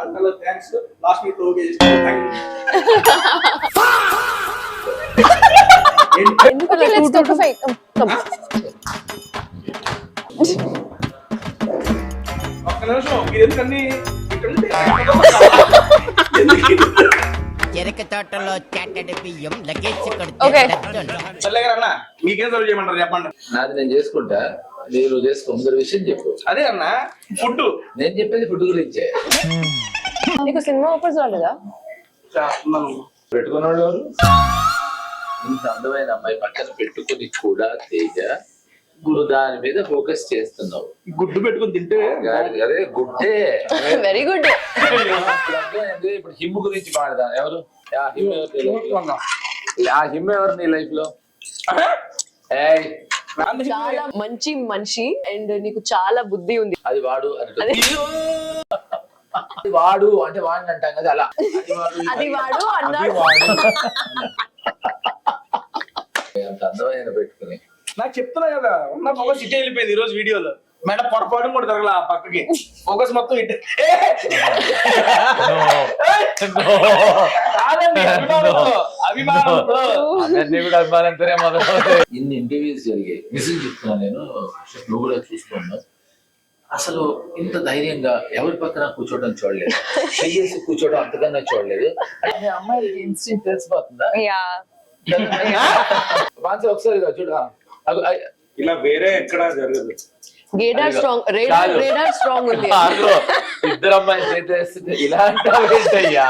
Hello thanks last week okay చేస్తాను Okay, let's take a fight. Come. ఒక్క నిమిషం మీరు ఎందుకన్నీ చెరక తోటలో చెట్టడి బియ్యం లగేజ్ Okay. అన్న మీకేం సర్వ్ చేయమంటారు చెప్పండి. నాది నేను చేసుకుంటా, మీరు చేసుకో. ముందర విషయం చెప్పు. అదే అన్న ఫుడ్ నేను చెప్పేది ఫుడ్ గురించే. నీకు సినిమా ఆఫర్స్ రాలేదా? చేస్తున్నాను. పెట్టుకున్నాడు ఎవరు? ఇంత అందమైన అమ్మాయి పక్కన పెట్టుకుని కూడా తేజ నువ్వు దాని మీద ఫోకస్ చేస్తున్నావు. గుడ్డు పెట్టుకుని తింటే అదే గుడ్డే. Very good. ఇప్పుడు హిమ్ గురించి మాట్లాడదాం. ఎవరు ఆ హిమ్ ఎవరు నీ లైఫ్ లో? చాలా మంచి మనిషి అండ్ నీకు చాలా బుద్ధి ఉంది. అది వాడు అది వాడు అంటే వాడిని అంటాం కదా, అలా అది వాడు అన్నాడు. అంత అందమైన పెట్టుకుని నాకు చెప్తున్నా కదా ఉన్న ఫోకస్ ఇటే వెళ్ళిపోయింది ఈ రోజు వీడియోలో. మేడం పొరపాటు కూడా జరగల ఆ పక్కకి ఫోకస్ మొత్తం ఇటే. ఇన్ని ఇంటర్వ్యూస్ జరిగాయి. నిజం చెప్తున్నా, నేను నువ్వు కూడా చూస్తున్నావు. అసలు ఇంత ధైర్యంగా ఎవరి పక్కన కూర్చోవడం చూడలేదు, చెయ్యేసి కూర్చోవడం అంతకన్నా చూడలేదు. అంటే అమ్మాయిలకి ఇన్స్టింక్ట్ తెలిసిపోతుందా? ఒకసారి చూడ ఇలా వేరే ఎక్కడ జరగదు. గేడార్ స్ట్రాంగ్, రేడార్ స్ట్రాంగ్ ఉంది. ఇద్దరు అమ్మాయి చేస్తే ఇలా అంటావేంటయ్యా?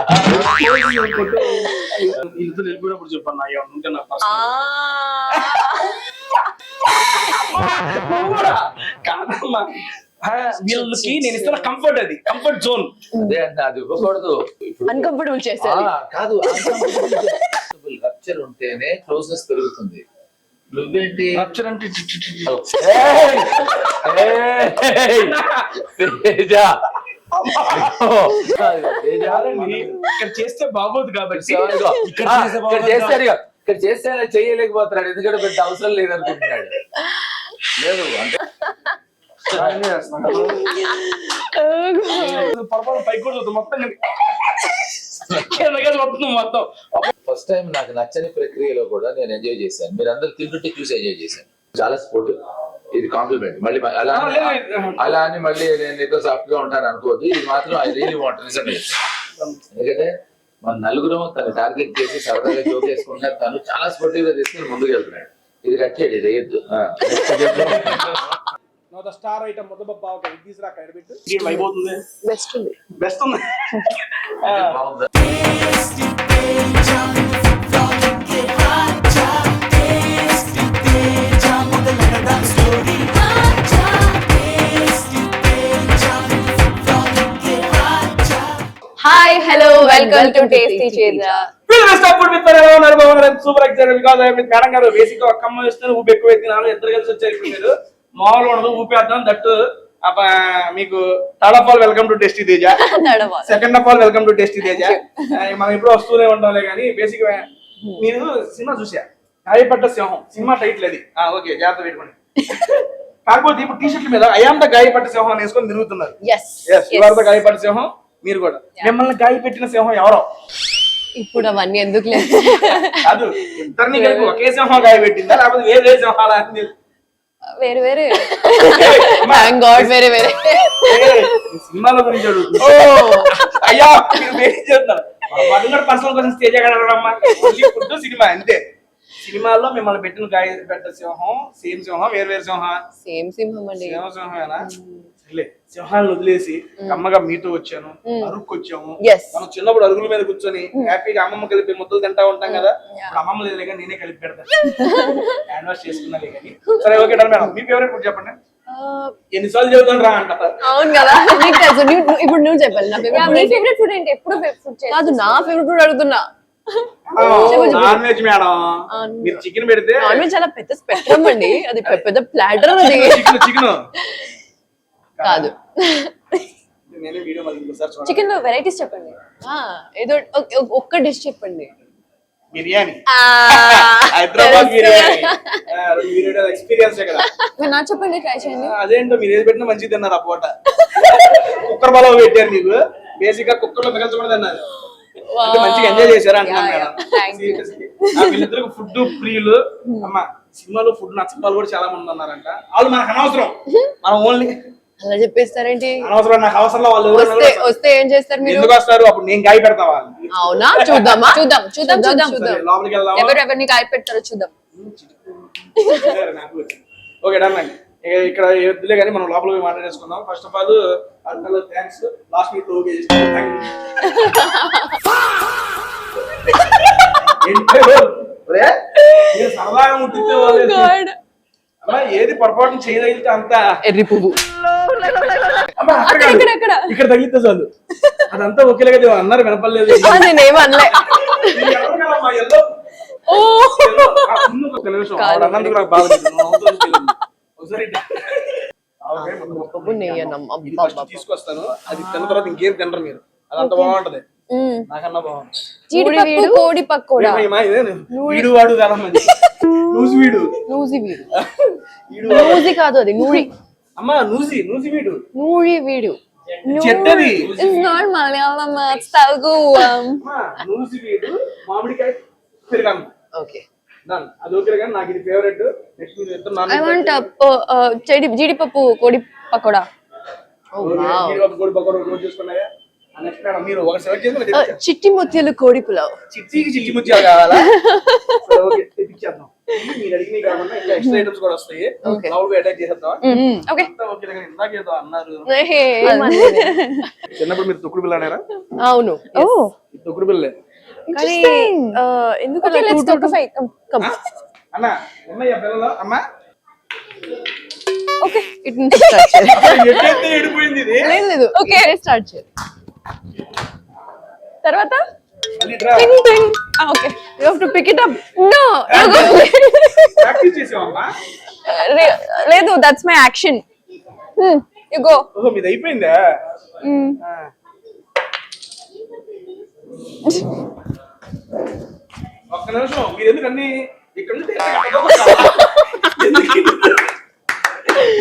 ఇల్లు వెళ్ళిపోయినప్పుడు చెప్పన్నా కాదమ్మా, వీళ్ళకి నేను ఇస్తున్న కంఫర్ట్, అది కంఫర్ట్ జోన్. అదే అంటే అది ఇవ్వకూడదు. అన్కంఫర్టబుల్ చేస్తారు. కాదు, రప్చర్ ఉంటేనే క్లోజ్నెస్ పెరుగుతుంది. నువ్వేంటి రప్చర్ అంటే ఇక్కడ చేస్తే బాగోదు కాబట్టి ఇక్కడ చేస్తే చేయలేకపోతున్నాడు. ఎందుకంటే పెద్ద అవసరం లేదనుకుంటున్నాడు. లేదు అంటే పొరపాటు పైకి కూడా మొత్తం మొత్తం. ఫస్ట్ టైం నాకు నచ్చని ప్రక్రియలో కూడా నేను ఎంజాయ్ చేశాను. మీరు అందరు తింటుంటే చూసి ఎంజాయ్ చేశాను. చాలా స్పోర్టివ్. ఇది కాంప్లిమెంట్. మళ్ళీ అలా అని మళ్ళీ నేను నీతో సాఫ్ట్ గా ఉంటాను అనుకోవద్దు. ఇది మాత్రం ఐ రియలీ వాంట్ రిజన్. ఎందుకంటే మన నలుగురం తను టార్గెట్ చేసి సరదాగా జోక్ చేసుకుంటున్నారు. తను చాలా స్పోర్టివ్ గా తీసుకుని ముందుకు వెళ్తున్నాడు. ఇది కట్టేది, ఇది వేయద్దు. స్టార్ ఐటమ్ ముద్దపప్పు ఆవకాయ తీసురా కడబెట్టు. ఇది అయిపోతుంది. బెస్ట్ ఉంది, బెస్ట్ ఉంది. బాగుందా? Hi hello welcome to tasty Teja. Super excited because madam గారు బేసిక్ ఒక్క అమ్మ ఇస్తున్నారు, ఊపి ఎక్కువ తినాలి. ఇద్దరు కలిసి వచ్చారు. మీరు మామూలు ఉండదు, ఊపేద్దాం. దట్టు మీకు third of all welcome to tasty Teja, second of all welcome to tasty Teja. మనం ఇప్పుడు వస్తూనే ఉండాలి. కానీ బేసిక్ మీరు సినిమా చూసా, గాయపడ్డ సింహం సినిమా టైటిల్ అది. ఓకే, జాగ్రత్త పెట్టుకోండి. కాకపోతే ఇప్పుడు టీ షర్ట్ల మీద ఐఆమ్ ద గాయపడ్డ సింహం అని వేసుకొని తిరుగుతున్నారు. గాయపడ్డ సింహం మీరు కూడా. మిమ్మల్ని గాయపెట్టిన సింహం ఎవరో? ఇప్పుడు అవన్నీ ఎందుకు లేదు. కాదు, ఇద్దరిని కలిపి ఒకే సింహం గాయపెట్టిందా లేకపోతే వేరే సింహాలా? వేరే వేరే వేరే వేరే సినిమాల గురించి అడుగుతున్నా. అయ్యా మీరు వేరే చేస్తున్నారు. Personal questions తేజగలరమ్మా. సినిమా అంతే. సినిమాల్లో మిమ్మల్ని పెట్టిన గాయపెట్ట సింహం సేమ్ సింహం వేరు వేరు సింహం? సేమ్ సింహం అండి. సింహమేనా? సింహాలను వదిలేసి అమ్మగా మీతో వచ్చాను, అరుక్కు వచ్చాము. మనం చిన్నప్పుడు అరుగుల మీద కూర్చొని హ్యాపీగా అమ్మమ్మ కలిపి ముద్దలు తింటా ఉంటాం కదా. అమ్మమ్మ లేదు కానీ నేనే కలిపి పెడతాను. హ్యాండ్ వాష్ చేసుకున్నా కానీ. సరే ఓకే మేడం, మీ ఫేవరెట్ ఫుడ్ చెప్పండి. ఎన్నిసార్లు చెబుతాను రా అంట. అవును కదా, ఇప్పుడు నువ్వు చెప్పాలి. మీ ఫేవరెట్ ఫుడ్ ఏంటి? ఎప్పుడు కాదు, నా ఫేవరెట్ ఫుడ్ అడుగుతున్నా. Non veg madam. మీరు చికెన్ పెడితే నాన్ వెజ్ చాలా పెద్ద స్పెక్ట్రమ్ అండి. అది పెద్ద ప్లాటర్. అది చికెన్ కాదు. చికెన్ లో వెరైటీస్ చెప్పండి. ఏదో ఒక్క డిష్ చెప్పండి. బిర్యానీ, హైదరాబాద్ బిర్యానీ. ఎక్స్పీరియన్స్ కదా. నా చెప్పండి, ట్రై చేయండి. అదేంటో మీరు ఏది పెట్టినా మంచిది తిన్నారు. ఆ పూట కుక్కర్ బలం పెట్టారు మీకు. బేసిక్ గా కుక్కర్లో మిగల్చకూడదు అన్నారు. అంటే మంచిగా ఎంజాయ్ చేశారు అంటున్నాను మేడం. Seriously. వీళ్ళిద్దరికి ఫుడ్ ప్రియులు. అమ్మ సినిమాలో ఫుడ్ నచ్చని వాళ్ళు కూడా చాలా మంది ఉన్నారంట. వాళ్ళు మనకు అనవసరం, మనం ఓన్లీ అలా చెప్పేస్తారేంటి? అనవసరం, నాకు అవసరం వాళ్ళు వస్తే ఏం చేస్తారు మీరు? ఎందుకు వస్తారు? అప్పుడు నేను గాయ పెడతా వాళ్ళు. అవునా? చూద్దామా? చూద్దాం. లోపలికి వెళ్దాం. ఎవరిని గాయ పెడతారో చూద్దాం. ఓకే డన్ అండి. ఇక్కడ వద్దులే కానీ మనం లోపలికి పోయి మాట్లాడేసుకుందాం. First of all thanks. Last week okay సరదాగా ముట్టించే వాళ్ళు. అమ్మా ఏది పొరపాటు చేయగలిగితే అంత ఎర్రి పువ్వు ఇక్కడ తగిలితే చాలు అదంతా ఒకేలాగా అన్నారు, వినపడలేదు. నేనేం అనలే. ఒక నిమిషం అన్నందుకు నాకు బాధ తీసుకొస్తాను. అది తిన్న తర్వాత ఇంకేం తినరు మీరు, అదంతా బాగుంటది. నాకన్నా బాగుంది. జీడిపప్పు కోడి పకోడా. వీడు వాడు కాదమ్మది, నూసి వీడు. నూసి కాదు, అది నూరి. అమ్మా నూసి వీడు. నూరి వీడు చెట్టది. It's not Malayalam, it's Telugu. నూసి వీడు మామిడికాయ పెరుగమ్మ. Okay. డన్. అది ఓకే కానీ నాకు ఇది ఫేవరెట్. నెక్స్ట్ మీరు ఇద్దరు I want జీడిపప్పు కోడి పకోడా. Oh wow. జీడిపప్పు కోడి పకోడా నోట్ చేసుకున్నాయా? నెక్స్ట్ మేడం మీరు ఒకటి సెలెక్ట్ చేసి చిట్టి ముత్యాలు కోడి పులావ్. చిట్టి ముత్యాలు కావాలా? ఓకే తెప్పించేద్దాం. మీరు అడిగినవి కాకుండా ఇంకా ఎక్స్ట్రా ఐటమ్స్ కూడా వస్తాయి. లౌడ్ గా అటాక్ చేసేద్దాం. ఓకే ఓకే కానీ ఇందాక ఏదో అన్నారు. Hey. చిన్నప్పుడు మీరు తొక్కుడు బిళ్ళ ఆడారా? అవును. తొక్కుడు బిళ్ళే. కానీ ఎందుకు అన్న ఉన్నాయా పిల్లలు? అమ్మా ఓకే ఇట్ నుంచి స్టార్ట్ చేయాలి. ఎట్టయితే ఎడిపోయింది ఇది. లేదు ఓకే స్టార్ట్ చేయాలి. తర్వాత మళ్ళీ draw. Okay you have to pick it up. No practice చేసావమ్మా? లేదు that's my action. You go. ఓహో మీది అయిపోయిందా? ఒక్క నిమిషం, మీరు ఎందుకు అన్ని ఇక్కడ నుంచి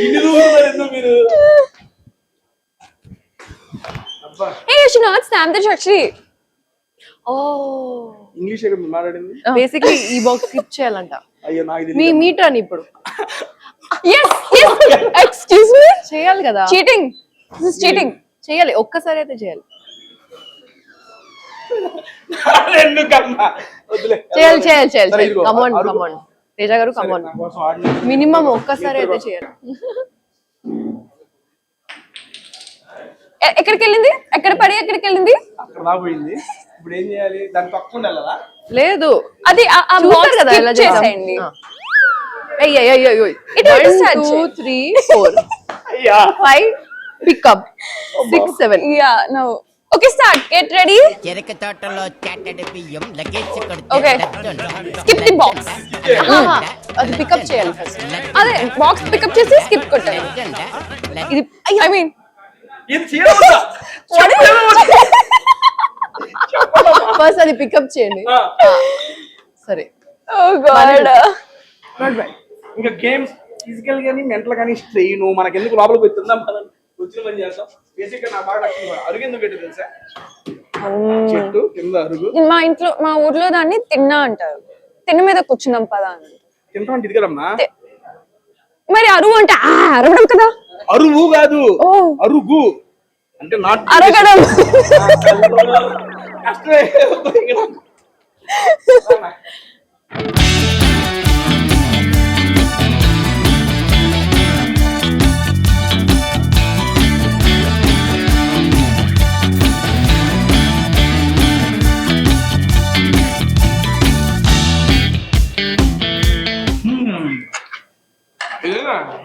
ఇన్ని దూరం ఎందుకు మీరు? అబ్బా Hey, you should not stamp the actually. Oh. English ఎక్కడ మాట్లాడింది? బేసిక్లీ ఈ బాక్స్ స్కిప్ చేయాలంట. అయ్యో నాకు ఇది మీ మీటర్ ఇప్పుడు. yes excuse me చేయాలి కదా. చీటింగ్. This is cheating. చేయాలి, ఒక్కసారి అయితే చేయాలి. ఎందుకమ్మా వదిలే. చేయాలి. కమ్ ఆన్ తేజ గారు, కమ్ ఆన్. మినిమం ఒక్కసారి అయితే చేయాలి. ఎక్కడికి వెళ్ళింది? ఎక్కడికి వెళ్ళింది? అక్కడ రాబోయింది. ఇప్పుడు ఏం చేయాలి? దాన్ని తప్పకుండా వెళ్ళాలా? లేదు అది చూస్తారు కదా ఎలా చేసేయండి. 1 2 3 4 అయ్యా 5 pickup 6 7 Yeah, no. Okay, start. Get ready. చెరక తోటలో చెట్టడి బియ్యం luggage Okay. Skip the box. అది పికప్ చేయాలి ఫస్ట్. అదే బాక్స్ పికప్ చేసి స్కిప్ కొట్టాలి. ఇది I mean ఇది చేయవద్దా? ఫస్ట్ అది పికప్ చేయండి. సరే. oh god. Not bad. ఇంకా గేమ్స్ ఫిజికల్ గానీ మెంటల్ గానీ స్ట్రెయిన్ మనకి ఎందుకు లోపలికి పోయి తిందాం మనం వచ్చిన పని చేస్తాం. బేసిక్ గా నా బాగా నచ్చింది అరుగు ఎందుకు పెట్టి తెలుసా? చెట్టు కింద అరుగు. మా ఊర్లో దాన్ని తిన్నా అంటారు. తిన్న మీద కూర్చున్నాం పదా అని. తింటాం అంటే ఇది కదమ్మా. మరి అరువు అంటే అరవడం కదా. అరువు కాదు, అరుగు అంటే నాట్ అరగడం. కష్టమే.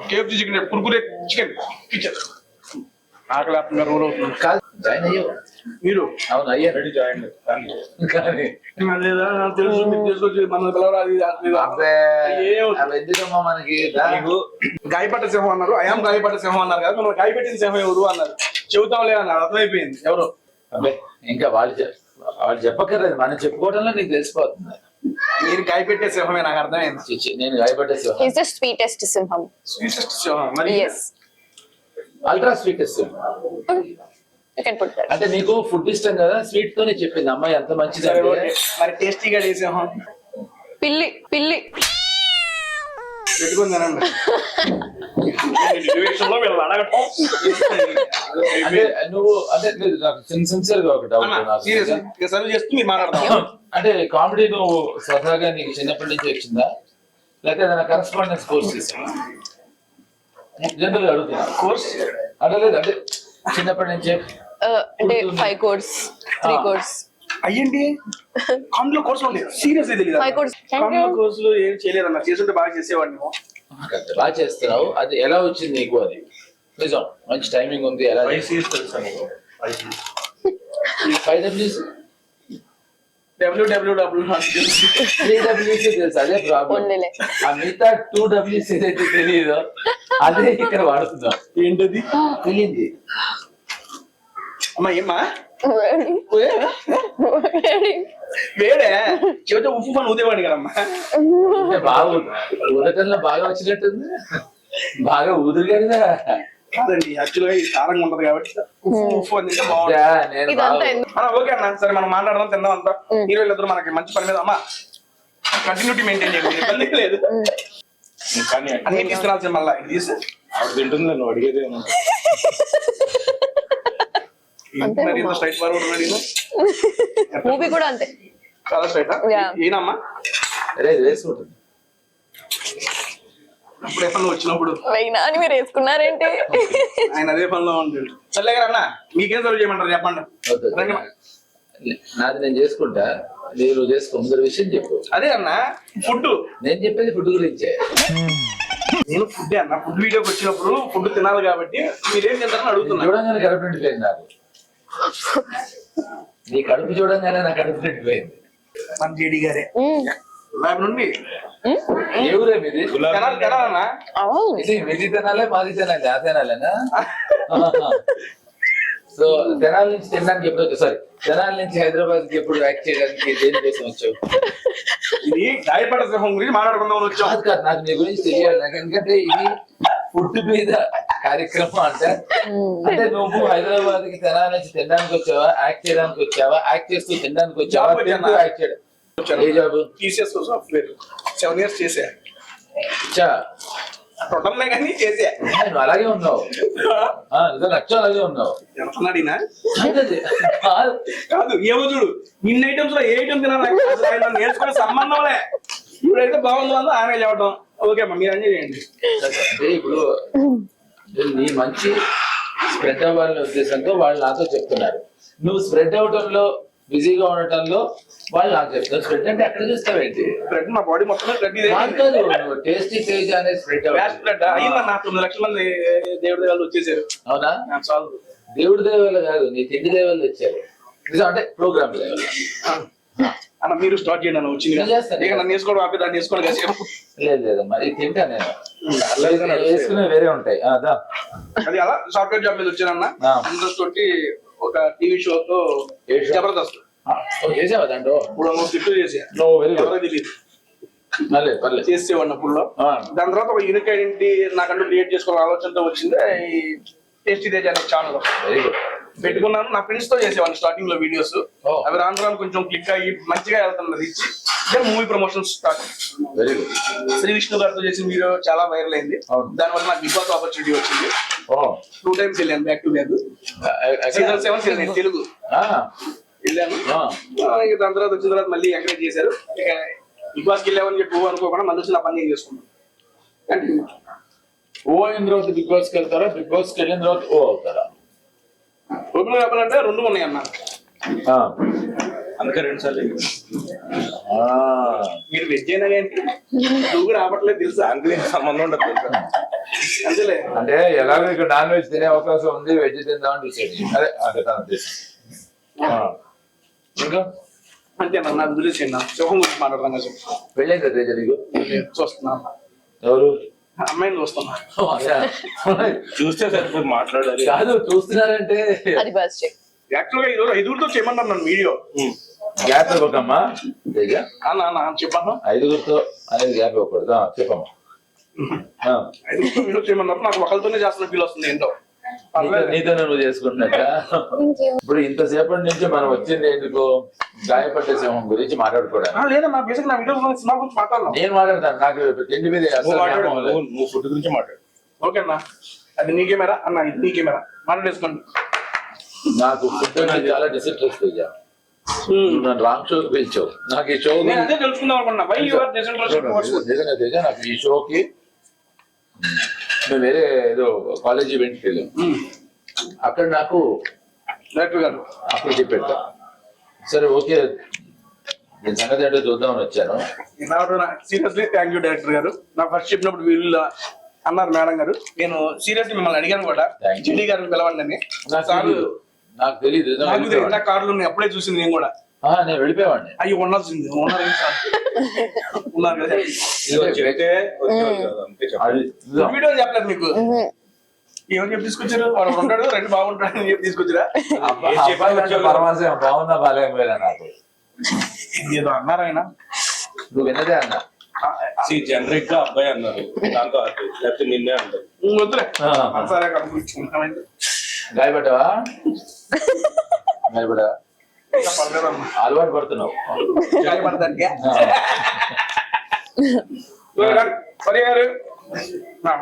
KFC chicken, Kurkure chicken kitchen ఆకలి ఆత్మగా రోల్ అవుతుంది. కాదు జాయిన్ అయ్యో మీరు? అవును అయ్యా. రెడీ జాయిన్ కానీ లేదా నాకు తెలుసు మీరు తీసుకొచ్చి మన పిలవరాది. అవి ఎందుకమ్మా మనకి? మీకు గాయపడ్డ సింహం అన్నారు, అయాం గాయపడ్డ సింహం అన్నారు కదా, మనం గాయపెట్టిన సింహం ఎవరు అన్నారు. చెబుతాంలే అన్నారు, అర్థమైపోయింది ఎవరు. అబ్బే ఇంకా వాళ్ళు చెప్పక్కర్లేదు, మనం చెప్పుకోవడంలో నీకు తెలిసిపోతుంది. మీరు గాయపెట్టే సింహమే, నాకు అర్థమైంది. నేను గాయపడ్డే సింహం. He's the sweetest సింహం. స్వీటెస్ట్ సింహం మరి. Yes. Ultra sweetest. You can put that. అంటే నీకు ఫుడ్ ఇష్టం కదా, స్వీట్ తోనే చెప్పింది అమ్మాయి ఎంత మంచిది సరే అంటే. ఓకే, మరి టేస్టీగా చేసాం Pilli. పెట్టుకుని తినండి. విషయంలో వీళ్ళు అడగటం అంటే నువ్వు అంటే లేదు, నాకు సిన్సియర్ గా ఒక డౌట్ నాకు. సర్వ్ చేస్తూ మీరు మాట్లాడతాం. అంటే కామెడీ నువ్వు స్వతహాగా నీకు చిన్నప్పటి నుంచి వచ్చిందా, లేకపోతే ఏదైనా కరెస్పాండెన్స్ కోర్స్ చేసావా? జనరల్ గా అడుగుతున్నా. కోర్స్ అంటే లేదు, అంటే చిన్నప్పటి నుంచే అంటే 5 course, 3 course. అయ్యండి కామెడీలో కోర్సులు ఉండేది, సీరియస్ తెలియదు. 5 course. Thank కామెడీలో you. కోర్సులు ఏం చేయలేదన్న, చేస్తుంటే బాగా చేసేవాడిని. బాగా చేస్తున్నావు. అది ఎలా వచ్చింది నీకు? అది నిజం, మంచి టైమింగ్ ఉంది. ఎలా www తెలుసు, అదే ప్రాబ్లం. Only. ఆ మిగతా 2Ws ఏదైతే తెలియదో అదే ఇక్కడ వాడుతున్నాం. ఏంటది తెలియంది అమ్మా, ఏమ్మా Ready. వేడే చెబితే ఉప్పు పని ఊదేవాడిని కదమ్మా. అంటే బాగా ఊదటంలో బాగా వచ్చినట్టుంది, బాగా ఊదురు కదా. కాదండి, యాక్చువల్గా ఇది కారంగా ఉంటది కాబట్టి ఉప్పు అని తింటే బాగుంటుంది. నేను ఇదంతా బాగా- ఎందుకు? ఓకే అన్న, సరే మనం మాట్లాడదాం, తిందాం అంతా. హీరోయిద్దరు మనకి మంచి పని మీద అమ్మా కంటిన్యూటీ మెయింటైన్ చేయండి, ఇబ్బంది లేదు. కానీ అన్ని తీసుకురాల్సిన మళ్ళీ ఇది తీసి ఆవిడ తింటుంది, నువ్వు అడిగేది అంతే మరి అమ్మా. స్ట్రైట్ ఫార్వర్డ్ అడిగిన Movie కూడా అంతే. చాలా స్ట్రైట్ Yeah. ఏనమ్మా. అరే, ఇది వేసుకుంటుంది. అప్పుడు ఏ పనిలో వచ్చినప్పుడు అయినా అని మీరు వేసుకున్నారేంటి? ఆయన అదే పనిలో ఉంటాడు. సర్లే గారు అన్న, మీకేం సర్వ్ చేయమంటారు చెప్పండి. వద్దు. రండి. నాది నేను చేసుకుంటా, మీరు చేసుకో. ముందర విషయం చెప్పు. అదే అన్న, ఫుడ్ నేను చెప్పేది ఫుడ్ గురించే. నేను ఫుడ్ అన్న, ఫుడ్ వీడియోకి వచ్చినప్పుడు ఫుడ్ తినాలి కాబట్టి మీరేం తింటారని అడుగుతున్నా. చూడంగానే కడుపు నిండిపోయింది నాకు. నీ కడుపు చూడంగానే నా కడుపు నిండిపోయింది. మన జేడి గారే ల్యాబ్ నుండి ఏ ఊరే మీది? తినాలి తినాలన్నా. అవును. ఇది వెజి తినాలే, మాది తినాలి, ఆ తినాలేనా? సో తెనాలి నుంచి తినడానికి ఎప్పుడు వచ్చావు? సారీ, తెనాలి నుంచి హైదరాబాద్ కి ఎప్పుడు యాక్ట్ చేయడానికి దేని కోసం వచ్చావు? ఇది గాయపడ సింహం గురించి మాట్లాడుకుందాం వచ్చాం. కాదు కాదు, నాకు నీ గురించి తెలియాలి. నాకు ఎందుకంటే ఇది ఫుడ్ మీద కార్యక్రమం అంటే నువ్వు హైదరాబాద్ కి తెనాలి నుంచి తినడానికి వచ్చావా, యాక్ట్ చేయడానికి వచ్చావా, యాక్ట్ చేస్తూ తినడానికి వచ్చావా, జాబ్ వచ్చానా? తింటూ యాక్ట్ చేయడం? ఏ జాబ్? టీసీఎస్ సాఫ్ట్వేర్ 7 years చేసా. చా, టోటల్నే కానీ చేసా. నువ్వు అలాగే ఉన్నావు. నిజం, నచ్చం అలాగే ఉన్నావు. ఎంతన్నాడినా అంతే. కాదు. కాదు, ఏమో చూడు, ఇన్ని ఐటమ్స్ లో ఏ ఐటమ్ తినాలి అసలు ఆయన నేర్చుకునే సంబంధంలే. ఇప్పుడైతే బాగుందో అందో ఆయన చెప్పడం. ఓకే అమ్మా, మీరు అన్నీ చేయండి. అంటే ఇప్పుడు నీ మంచి స్ప్రెడ్ అవ్వాలనే ఉద్దేశంతో వాళ్ళు నాతో చెప్తున్నారు. నువ్వు స్ప్రెడ్ అవటంలో బిజీగా ఉండటంలో వాళ్ళు నాకు చెప్తారు. స్ప్రెడ్ అంటే ఎక్కడ చూస్తావేంటి? బ్రెడ్ మా బాడీ మొత్తం బ్రెడ్ ఇదే. కాదు, నువ్వు టేస్టీ పేజ్ అనేది స్ప్రెడ్ బ్యాచ్ బ్రెడ్ అయ్యిందన్న, 9 లక్షల మంది దేవుడి దేవాళ్ళు వచ్చేసారు. అవునా? చాలు. దేవుడి దేవాళ్ళు కాదు, నీ తిండి దేవాళ్ళు వచ్చారు. నిజం అంటే ప్రోగ్రామ్ లెవెల్. అన్న మీరు స్టార్ట్ చేయండి అన్న, వచ్చింది నేను చేస్తాను. ఇక నన్ను వేసుకోవడం ఆపి దాన్ని వేసుకోవడం కాసేపు. లేదు లేదమ్మా, ఇది తింటా నేను. వేసుకునే వేరే ఉంటాయి. అదా అది అలా సాఫ్ట్వేర్ జాబ్ మీద వచ్చానన్న. ఇంట్రెస్ట్ తోటి ఒక టీవీ షోతో ఏ షో? జబర్దస్త్ చేసావా దాంట్లో? 300 స్కిట్లు చేసా. Very good. ఎవరో తెలియదు పర్లేదు పర్లేదు. చేసేవాడిని అప్పుడులో. దాని తర్వాత ఒక యూనిక్ ఐడెంటిటీ నాకంటూ క్రియేట్ చేసుకోవాలని ఆలోచనతో వచ్చింది ఈ టేస్టీ తేజ అనే ఛానల్ వెరీ గుడ్. పెట్టుకున్నాను. నా ఫ్రెండ్స్ తో చేసేవాడిని స్టార్టింగ్ లో వీడియోస్. Oh. అవి రాను రాను కొంచెం క్లిక్ అయ్యి మంచిగా వెళ్తున్నది ఇచ్చి movie promotion start. Very good. Shri Vishnu గారితో చేసిన వీడియో చాలా వైరల్ అయింది. అవును. దానివల్ల నాకు బిగ్ బాస్ ఆపర్చునిటీ వచ్చింది. ఓ 2 times వెళ్ళాను back to back. Season 7 season Telugu వెళ్ళాను. ఇక దాని తర్వాత వచ్చిన తర్వాత మళ్ళీ ఎంకరేజ్ చేశారు. ఇక బిగ్ బాస్కి వెళ్ళామని చెప్పి అనుకోకుండా మళ్ళీ వచ్చి నా పని నేను చేసుకున్నాను. కంటిన్యూ. ఓ అయిన తర్వాత బిగ్ బాస్ కి వెళ్తారా, బిగ్ బాస్ కి వెళ్ళిన తర్వాత ఓ అవుతారా? ఓపెన్ చెప్పాలంటే 2 ఉన్నాయి అన్న. అందుకే 2 సార్లు మీరు వెజ్ అయినా కానీ నువ్వు కూడా రావట్లేదు తెలుసా. దానికి సంబంధం ఉండదు తెలుసా? అంతేలే. అంటే ఎలాగో ఇక్కడ నాన్ వెజ్ తినే అవకాశం ఉంది, వెజ్ తిందామని డిసైడ్. అదే అంటే తన ఉద్దేశం. ఇంకా అంతే అన్న, నాకు గురించి సింహం గురించి మాట్లాడదాం కదా. పెళ్ళైందా తేజ నీకు? చూస్తున్నా ఎవరు? అమ్మాయిని చూస్తున్నా. చూస్తే సరిపోదు, మాట్లాడాలి. కాదు, చూస్తున్నారంటే అది బర్త్డే. యాక్చువల్ గా ఈరోజు 5గురితో చేయమన్నారు నన్ను వీడియో. గ్యాప్ ఇవ్వకమ్మా తేజ. అన్న చెప్పాను. 5గురితో అనేది గ్యాప్ ఇవ్వకూడదు. చెప్పమ్మా. 5గురితో వీడియో చేయమన్నారు. నాకు ఒకరితోనే చేస్తున్న ఫీల్ వస్తుంది ఏంటో. నీతోనే నువ్వు చేసుకున్నట్ట. ఇప్పుడు ఇంతసేపటి నుంచి మనం వచ్చింది ఎందుకు? గాయపడ్డ సింహం గురించి మాట్లాడుకోవడానికి. లేదన్నా బేసిక్ నా వీడియో సినిమా గురించి మాట్లాడదాం. నేను మాట్లాడతాను, నాకు తిండి మీద అసలు జ్ఞాపకం లేదు. నువ్వు ఫుడ్ గురించి మాట్లాడు. ఓకే అన్న, అది నీ కెమెరా అన్న, ఇది నీ కెమెరా, మాట్లాడేసుకోండి. నాకు ఫుడ్ అనేది చాలా డిసింట్రెస్ట్. నువ్వు నన్ను రాంగ్ షోకి పిలిచావు. నాకు ఈ షో నేను అదే తెలుసుకుందాం అనుకున్నా. వై యువర్ డిసెంట్రల్ నిజంగా తేజ, నాకు ఈ షోకి మేము వేరే ఏదో కాలేజ్ ఈవెంట్కి వెళ్ళాం. అక్కడ నాకు డైరెక్టర్ గారు అప్పుడు చెప్పాడు. సరే ఓకే, నేను సంగతి ఏంటో చూద్దామని వచ్చాను. సీరియస్లీ థ్యాంక్ యూ డైరెక్టర్ గారు. నా ఫస్ట్ చెప్పినప్పుడు వీళ్ళు అన్నారు మేడం గారు, నేను సీరియస్లీ మిమ్మల్ని అడిగాను కూడా, Thank you. జిడి గారిని పిలవండి. నాకు తెలియదు నా కార్లు ఉన్నాయి, అప్పుడే చూసింది నేను కూడా. నేను వెళ్ళిపోయావాడిని. అయ్యి ఉండాల్సింది ఉన్నారు కదా. ఇదిగో చెప్తే వచ్చేవాళ్ళు కాదు, అంతే చెప్పాలి. అది చూద్దాం. వీడియో చెప్పలేదు మీకు. ఏమని చెప్పి తీసుకొచ్చారు? వాడు ఉంటాడు, రెండు బాగుంటాడు అని చెప్పి తీసుకొచ్చారా? అబ్బాయి అంటే పరమాశయం బాగున్నా బాగాలేకపోయినా నాకు. ఏదో అన్నారు ఆయన. నువ్వు విన్నదే అన్నా. జనరిక్ గా అబ్బాయి అన్నారు, దాంతో అది లేకపోతే నిన్నే అంటారు. వద్దులే సరే కనుక్కుంటున్నామైంది. గాయపడ్డావా? గాయపడ్డావా? అలవాటు పడుతున్నావు. గాయపడతానికి సరే గారు.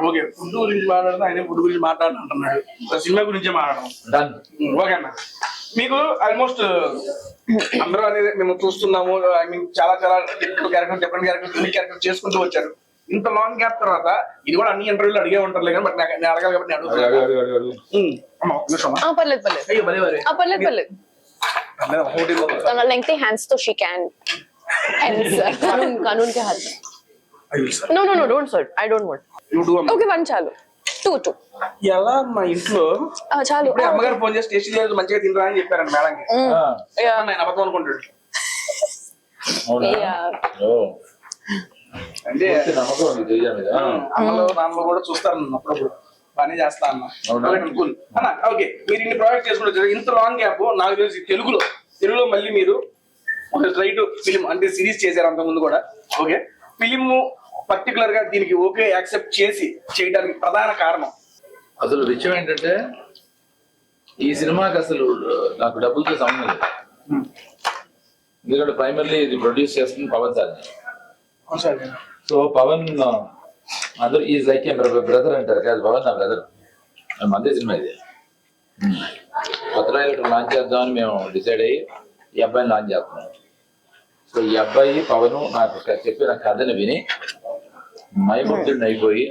ఓకే, ఫుడ్ గురించి మాట్లాడదాం. ఆయన ఫుడ్ గురించి మాట్లాడుతుంటున్నాడు, సినిమా గురించే మాట్లాడదాం. డన్. ఓకే అన్న, మీకు ఆల్మోస్ట్ అందరూ అనేది మేము చూస్తున్నాము. ఐ మీన్ చాలా చాలా character, different character, unique character చేసుకుంటూ వచ్చారు. ఇంత లాంగ్ గ్యాప్ తర్వాత ఇది కూడా అన్ని ఇంటర్వ్యూలు అడిగే ఉంటారులే కానీ బట్ నేను అడగాలి కాబట్టి నేను అడుగుతాను. అమ్మా ఒక్క నిమిషం అమ్మా. పర్లేదు పర్లేదు. అయ్యో భలే భలే. పర్లేదు పర్లేదు. lengthy hands so she can hands kanun ke hath no don't sir I don't want okay one chalu two ఎలా మా ఇంట్లో chalu ఇప్పుడు అమ్మగారు ఫోన్ చేసి టేస్ట్ చేయలేదు మంచిగా తినరా అని చెప్పారండి మేడంకి. నేను అబద్ధం అనుకుంటాడు. అవునా? yeah ఓ. అంటే నమ్మకం ఉంది తేజ మీద. అమ్మలో నాన్నలో కూడా చూస్తారు నన్ను అప్పుడప్పుడు పని చేస్తా అన్న. అవునా? కూల్ అన్న. ఓకే, మీరు ఇన్ని ప్రాజెక్ట్ చేసుకుంటారు, ఇంత లాంగ్ గ్యాప్ నాకు తెలిసి తెలుగులో మళ్ళీ మీరు ఒక రైట్ ఫిలిం అంటే సిరీస్ చేశారు అంతకుముందు కూడా. ఓకే, ఫిలిం పర్టికులర్ గా దీనికి ఓకే యాక్సెప్ట్ చేసి చేయడానికి ప్రధాన కారణం? అసలు విషయం ఏంటంటే ఈ సినిమాకి అసలు నాకు డబ్బులతో సంబంధం లేదు. ఎందుకంటే ప్రైమర్లీ ఇది ప్రొడ్యూస్ చేస్తుంది పవన్ సార్. సో పవన్ అందరూ ఈజ్ లైక్ ఏ బ్రదర్ అంటారు కాదు, పవన్ నా బ్రదర్. మందే సినిమా ఇది. కొత్త డైరెక్టర్ లాంచ్ చేద్దామని మేము డిసైడ్ అయ్యి ఈ అబ్బాయిని లాంచ్ చేస్తున్నాం. సో ఈ అబ్బాయి పవన్ నాకు చెప్పిన కథని విని మైముగ్ధుడిని అయిపోయి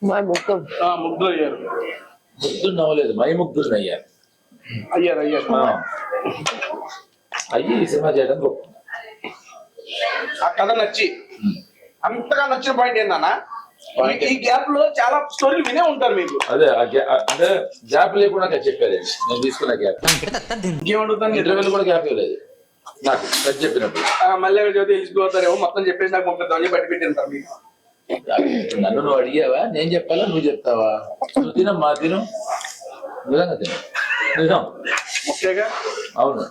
ముగ్గురు అయ్యారు. ముగ్ధుడిని అవ్వలేదు, మైముగ్ధుడిని అయ్యారు. అయ్యారు అయ్యి ఈ సినిమా చేయడం గొప్ప. ఆ కథ నచ్చి అంతగా నచ్చిన పాయింట్ ఏందన్నా, ఈ గ్యాప్ లో చాలా స్టోరీలు వినే ఉంటారు మీకు. అదే అంటే గ్యాప్ లేకుండా నాకు చెప్పారు. నేను తీసుకున్న గ్యాప్ ఇంకేమడుగుతాను, ఇంటర్వ్యూలు కూడా గ్యాప్ ఇవ్వలేదు నాకు కథ చెప్పినప్పుడు. మళ్ళీ చదివితే వెళ్ళిపోతారేమో మొత్తం చెప్పేసి నాకు పంపిద్దామని బయట పెట్టింటారు మీకు. నన్ను నువ్వు అడిగావా, నేను చెప్పాలా నువ్వు చెప్తావా? నువ్వు తినమ్మా, తిను, నిజంగా తినం. ఓకేగా, అవును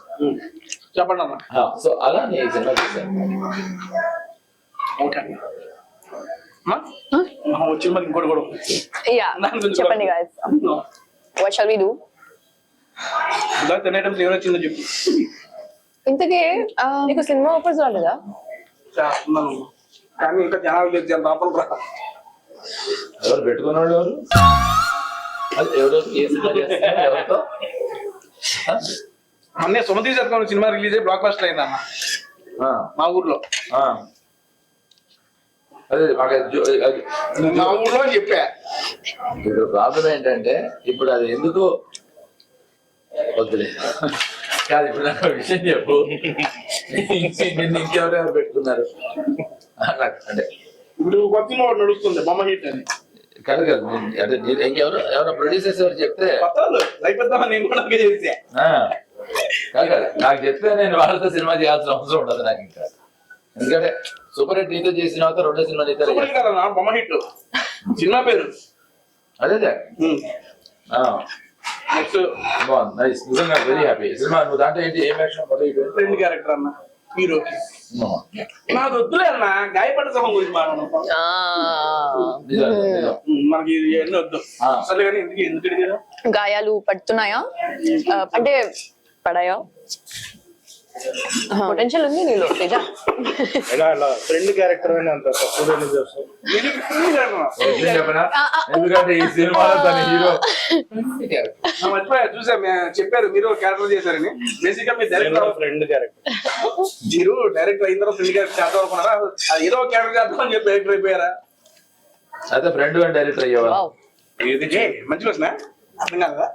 చెప్పండి అన్న. సో అలా నేను సినిమా చేశాను. ఓకే వచ్చింది మరి ఇంకోటి కూడా yeah చెప్పండి guys what shall we do తినేటప్పుడు ఏమైనా వచ్చిందో చెప్పు. ఇంతకీ నీకు సినిమా ఆఫర్స్ రాలేదా? చేస్తున్నాను కానీ ఇంకా జనాలు లేదు, జన లోపల రా. ఎవరు పెట్టుకున్నాడు? ఎవరు అది ఎవరు? ఏ సినిమా చేస్తున్నారు? ఎవరితో? మొన్నే సుమతి శతకం సినిమా రిలీజ్ అయ్యి బ్లాక్ బస్టర్ అయింది అన్న మా ఊర్లో. అదే మా ఊర్లో అని చెప్పా. ఇప్పుడు ప్రాబ్లం ఏంటంటే ఇప్పుడు అది ఎందుకు వద్దులే కాదు. ఇప్పుడు నాకు ఒక విషయం చెప్పు, నిన్ను ఇంకెవరెవరు పెట్టుకున్నారు అంటే? ఇప్పుడు కొత్త నడుస్తుంది బొమ్మ హిట్ అని. కాదు కాదు, అంటే ఎవరో ప్రొడ్యూసర్స్ ఎవరు చెప్తే నేను కూడా చేసా. కాదు కాదు, నాకు చెప్తే నేను వాళ్ళతో సినిమా చేయాల్సిన అవసరం ఉండదు నాకు ఇంకా. ఎందుకంటే సూపర్ హిట్ నీతో చేసిన తర్వాత రెండో సినిమా నీతో కదా బొమ్మ హిట్ సినిమా పేరు అదే. నెక్స్ట్ బాగుంది, నైస్, నిజంగా వెరీ హ్యాపీ. సినిమా నువ్వు దాంట్లో ఏంటి ఏం యాక్షన్? ఫ్రెండ్ క్యారెక్టర్ అన్న. హీరోకి నాకు వద్దులే అన్న గాయపడ్డ సమం గురించి మాట్లాడడం మనకి ఎన్ని వద్దు అసలు కానీ ఎందుకు అడిగారు గాయాలు పడుతున్నాయా అంటే పడాయా పొటెన్షియల్ ఉంది నీలో తేజ ఇలా ఫ్రెండ్ క్యారెక్టర్ అని అంత తక్కువ ఎందుకు చేస్తావు? చెప్పనా ఎందుకంటే ఈ సినిమాలో తన హీరో మర్చిపోయా చూసా చెప్పారు మీరు క్యారెక్టర్ చేశారని బేసిక్ గా మీరు డైరెక్టర్ ఫ్రెండ్ క్యారెక్టర్ మీరు డైరెక్టర్ అయిన తర్వాత ఫ్రెండ్ క్యారెక్టర్ చేద్దాం అనుకున్నారా అది ఏదో క్యారెక్టర్ చేద్దాం అని చెప్పి డైరెక్టర్ అయిపోయారా అయితే ఫ్రెండ్ అండ్ డైరెక్టర్ అయ్యేవా వావ్ ఇది మంచి క్వశ్చన్ అర్థం కాదా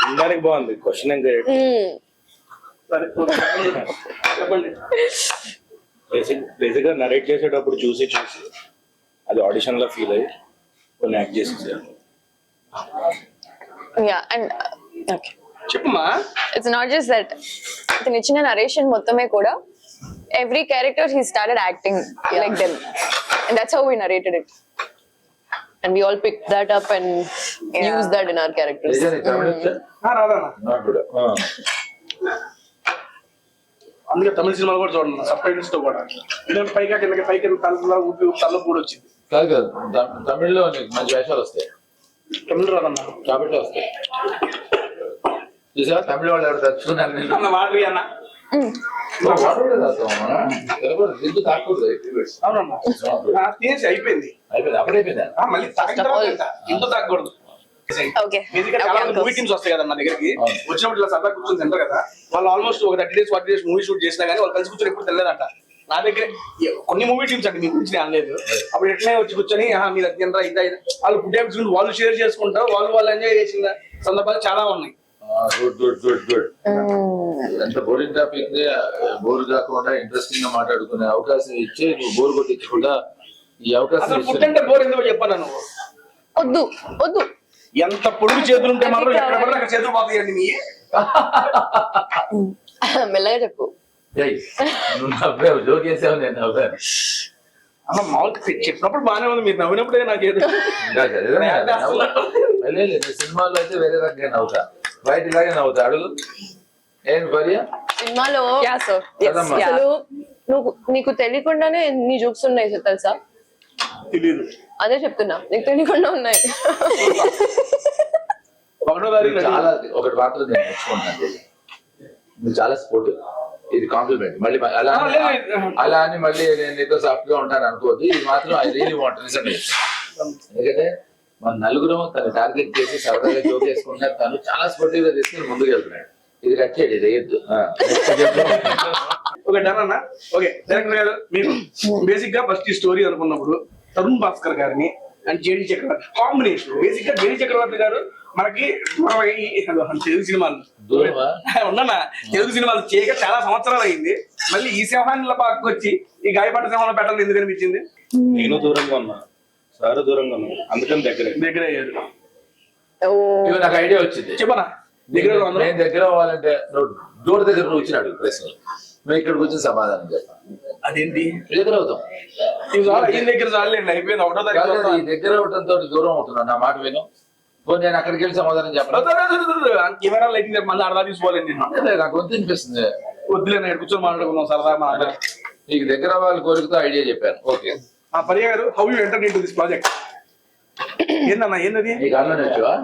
వినడానికి బాగుంది క్వశ్చన్ ఏం సరే చెప్పండి బేసిక్ గా నరేట్ చేసేటప్పుడు చూసి అది ఆడిషన్ లో ఫీల్ అయ్యి కొన్ని యాక్ట్ చేసేసారు. యా అండ్ ఓకే చెప్పమ్మా ఇట్స్ నాట్ జస్ట్ దట్ ఇతను ఇచ్చిన నరేషన్ మొత్తమే కూడా every character he started acting like them and that's how we narrated it and we all picked that up and used that in our characters. రాదన్నా not good అందుకే తమిళ సినిమాలు కూడా చూడండి sub titles తో కూడా ఎందుకంటే పైకి తల ఊపి తల కూడా వచ్చింది కాదు కాదు తమిళ్లో నీకు మంచి వేషాలు వస్తాయి తమిళ రాదన్నా కాబట్టి వస్తాయి చూసా తమిళ వాళ్ళు ఎవరు తచ్చుకున్నారు నేను అన్న వాడవి అన్న వాటర్ కూడా తాగుతాం మనం తెలుగు దిద్దు తాకూడదు అవునన్నా తినేసి అయిపోయింది అయిపోయింది అప్పుడైపోయిందా మళ్ళీ తాగిన తర్వాత ఇంత తాగకూడదు Okay. బేసిక్ గా చాలా మూవీ టీమ్స్ వస్తాయి కదా మా దగ్గరికి వచ్చినప్పుడు ఇలా సరదా కూర్చొని తింటారు కదా వాళ్ళు ఆల్మోస్ట్ ఒక 30 days 40 days మూవీ షూట్ చేసినా కానీ వాళ్ళు కలిసి కూర్చొని ఎప్పుడు తెలియదంట నా దగ్గర కొన్ని మూవీ టీమ్స్ అంటే మీ గురించి అనలేదు అప్పుడు ఎట్లనే వచ్చి కూర్చొని మీరు అది తినరా ఇదా వాళ్ళు ఫుడ్ హ్యాబిట్స్ గురించి వాళ్ళు షేర్ చేసుకుంటారు వాళ్ళు ఎంజాయ్ చేసిన సందర్భాలు చాలా ఉన్నాయి గుడ్ గుడ్ గుడ్ గుడ్ ఎంత బోరింగ్ టాపిక్ ని బోర్ కాకుండా ఇంట్రెస్టింగ్ గా మాట్లాడుకునే అవకాశం ఇచ్చి నువ్వు బోర్ కొట్టించకుండా ఈ అవకాశం అసలు ఫుడ్ అంటే బోర్ ఎందుకో చెప్పాను నువ్వు వద్దు వద్దు ఎంత పొడుగు చేతులు ఉంటే మాత్రం ఎక్కడ పడితే అక్కడ చేతులు పోతాయండి మీ మెల్లగా చెప్పు నువ్వు నవ్వావు జోకేసావు నేను నవ్వాను అమ్మ మామూలుగా చెప్పినప్పుడు బాగానే ఉంది మీరు నవ్వినప్పుడే నాకు ఏదో సినిమాలో అయితే వేరే రకంగా నవ్వుతా బయట ఇలాగే నవ్వుతా అడుగు ఏం భార్య సినిమాలో కదమ్మా. అసలు నువ్వు నీకు తెలియకుండానే ఎన్ని జోక్స్ ఉన్నాయి తెలుసా తెలియదు అదే చెప్తున్నా నీకు తెలియకుండా ఉన్నాయి ఒకటో తారీఖు చాలా ఒకటి మాత్రం నేను నేర్చుకుంటాను నువ్వు చాలా స్పోర్టివ్ ఇది కాంప్లిమెంట్ మళ్ళీ అలా అని మళ్ళీ నేను నీతో సాఫ్ట్ గా ఉంటాను అనుకోవద్దు ఇది మాత్రం ఐ రియలీ వాంట్ రీజన్ ఎందుకంటే మన నలుగురు తను టార్గెట్ చేసి సరదాగా జోక్ చేసుకుంటున్నారు తను చాలా స్పోర్టివ్ గా తీసుకుని ముందుకు వెళ్తున్నాడు ఇది కట్ చేయండి ఇది వేయద్దు ఓకే డన్ అన్న ఓకే డైరెక్టర్ గారు మీరు బేసిక్ గా ఫస్ట్ ఈ స్టోరీ అనుకున్నప్పుడు తరుణ్ భాస్కర్ గారిని and JD Chakravarthi combination basic గా జేడి చక్రవర్తి గారు మనకి తెలుగు సినిమాలు దూరమా ఉన్నా తెలుగు సినిమాలు చేయక చాలా సంవత్సరాలు అయింది మళ్ళీ ఈ సింహాన్ని పాకు వచ్చి ఈ గాయపడ్డ సింహంలో పెట్టాలని ఎందుకు అనిపించింది నేను దూరంగా ఉన్నా సార్ దూరంగా ఉన్నా అందుకని దగ్గర అయ్యారు ఇవి నాకు ఐడియా వచ్చింది చెప్పనా దగ్గర నేను దగ్గర అవ్వాలంటే నువ్వు డోర్ దగ్గర నువ్వు వచ్చినాడు ప్రశ్నలు మేము ఇక్కడికి వచ్చి సమాధానం చెప్పాను అదేంటి దగ్గర అవుతాం ఈ దగ్గర చాలండి అయిపోయింది ఒకటో కాదు, తారీఖు ఈ దగ్గర అవడంతో దూరం అవుతున్నాను నా మాట విను పోనీ నేను అక్కడికి వెళ్ళి సమాధానం చెప్పను కెమెరా లైటింగ్ మళ్ళీ అర్థం తీసుకోవాలండి నేను నాకు వద్దు అనిపిస్తుంది వద్దులే నేను కూర్చొని మాట్లాడుకున్నాం సరదా మాట నీకు దగ్గర వాళ్ళ కోరికతో ఐడియా చెప్పాను ఓకే ఆ పర్య గారు how you enter in to this project ఏందన్నా ఏంది నీ కాలంలోనే వచ్చావా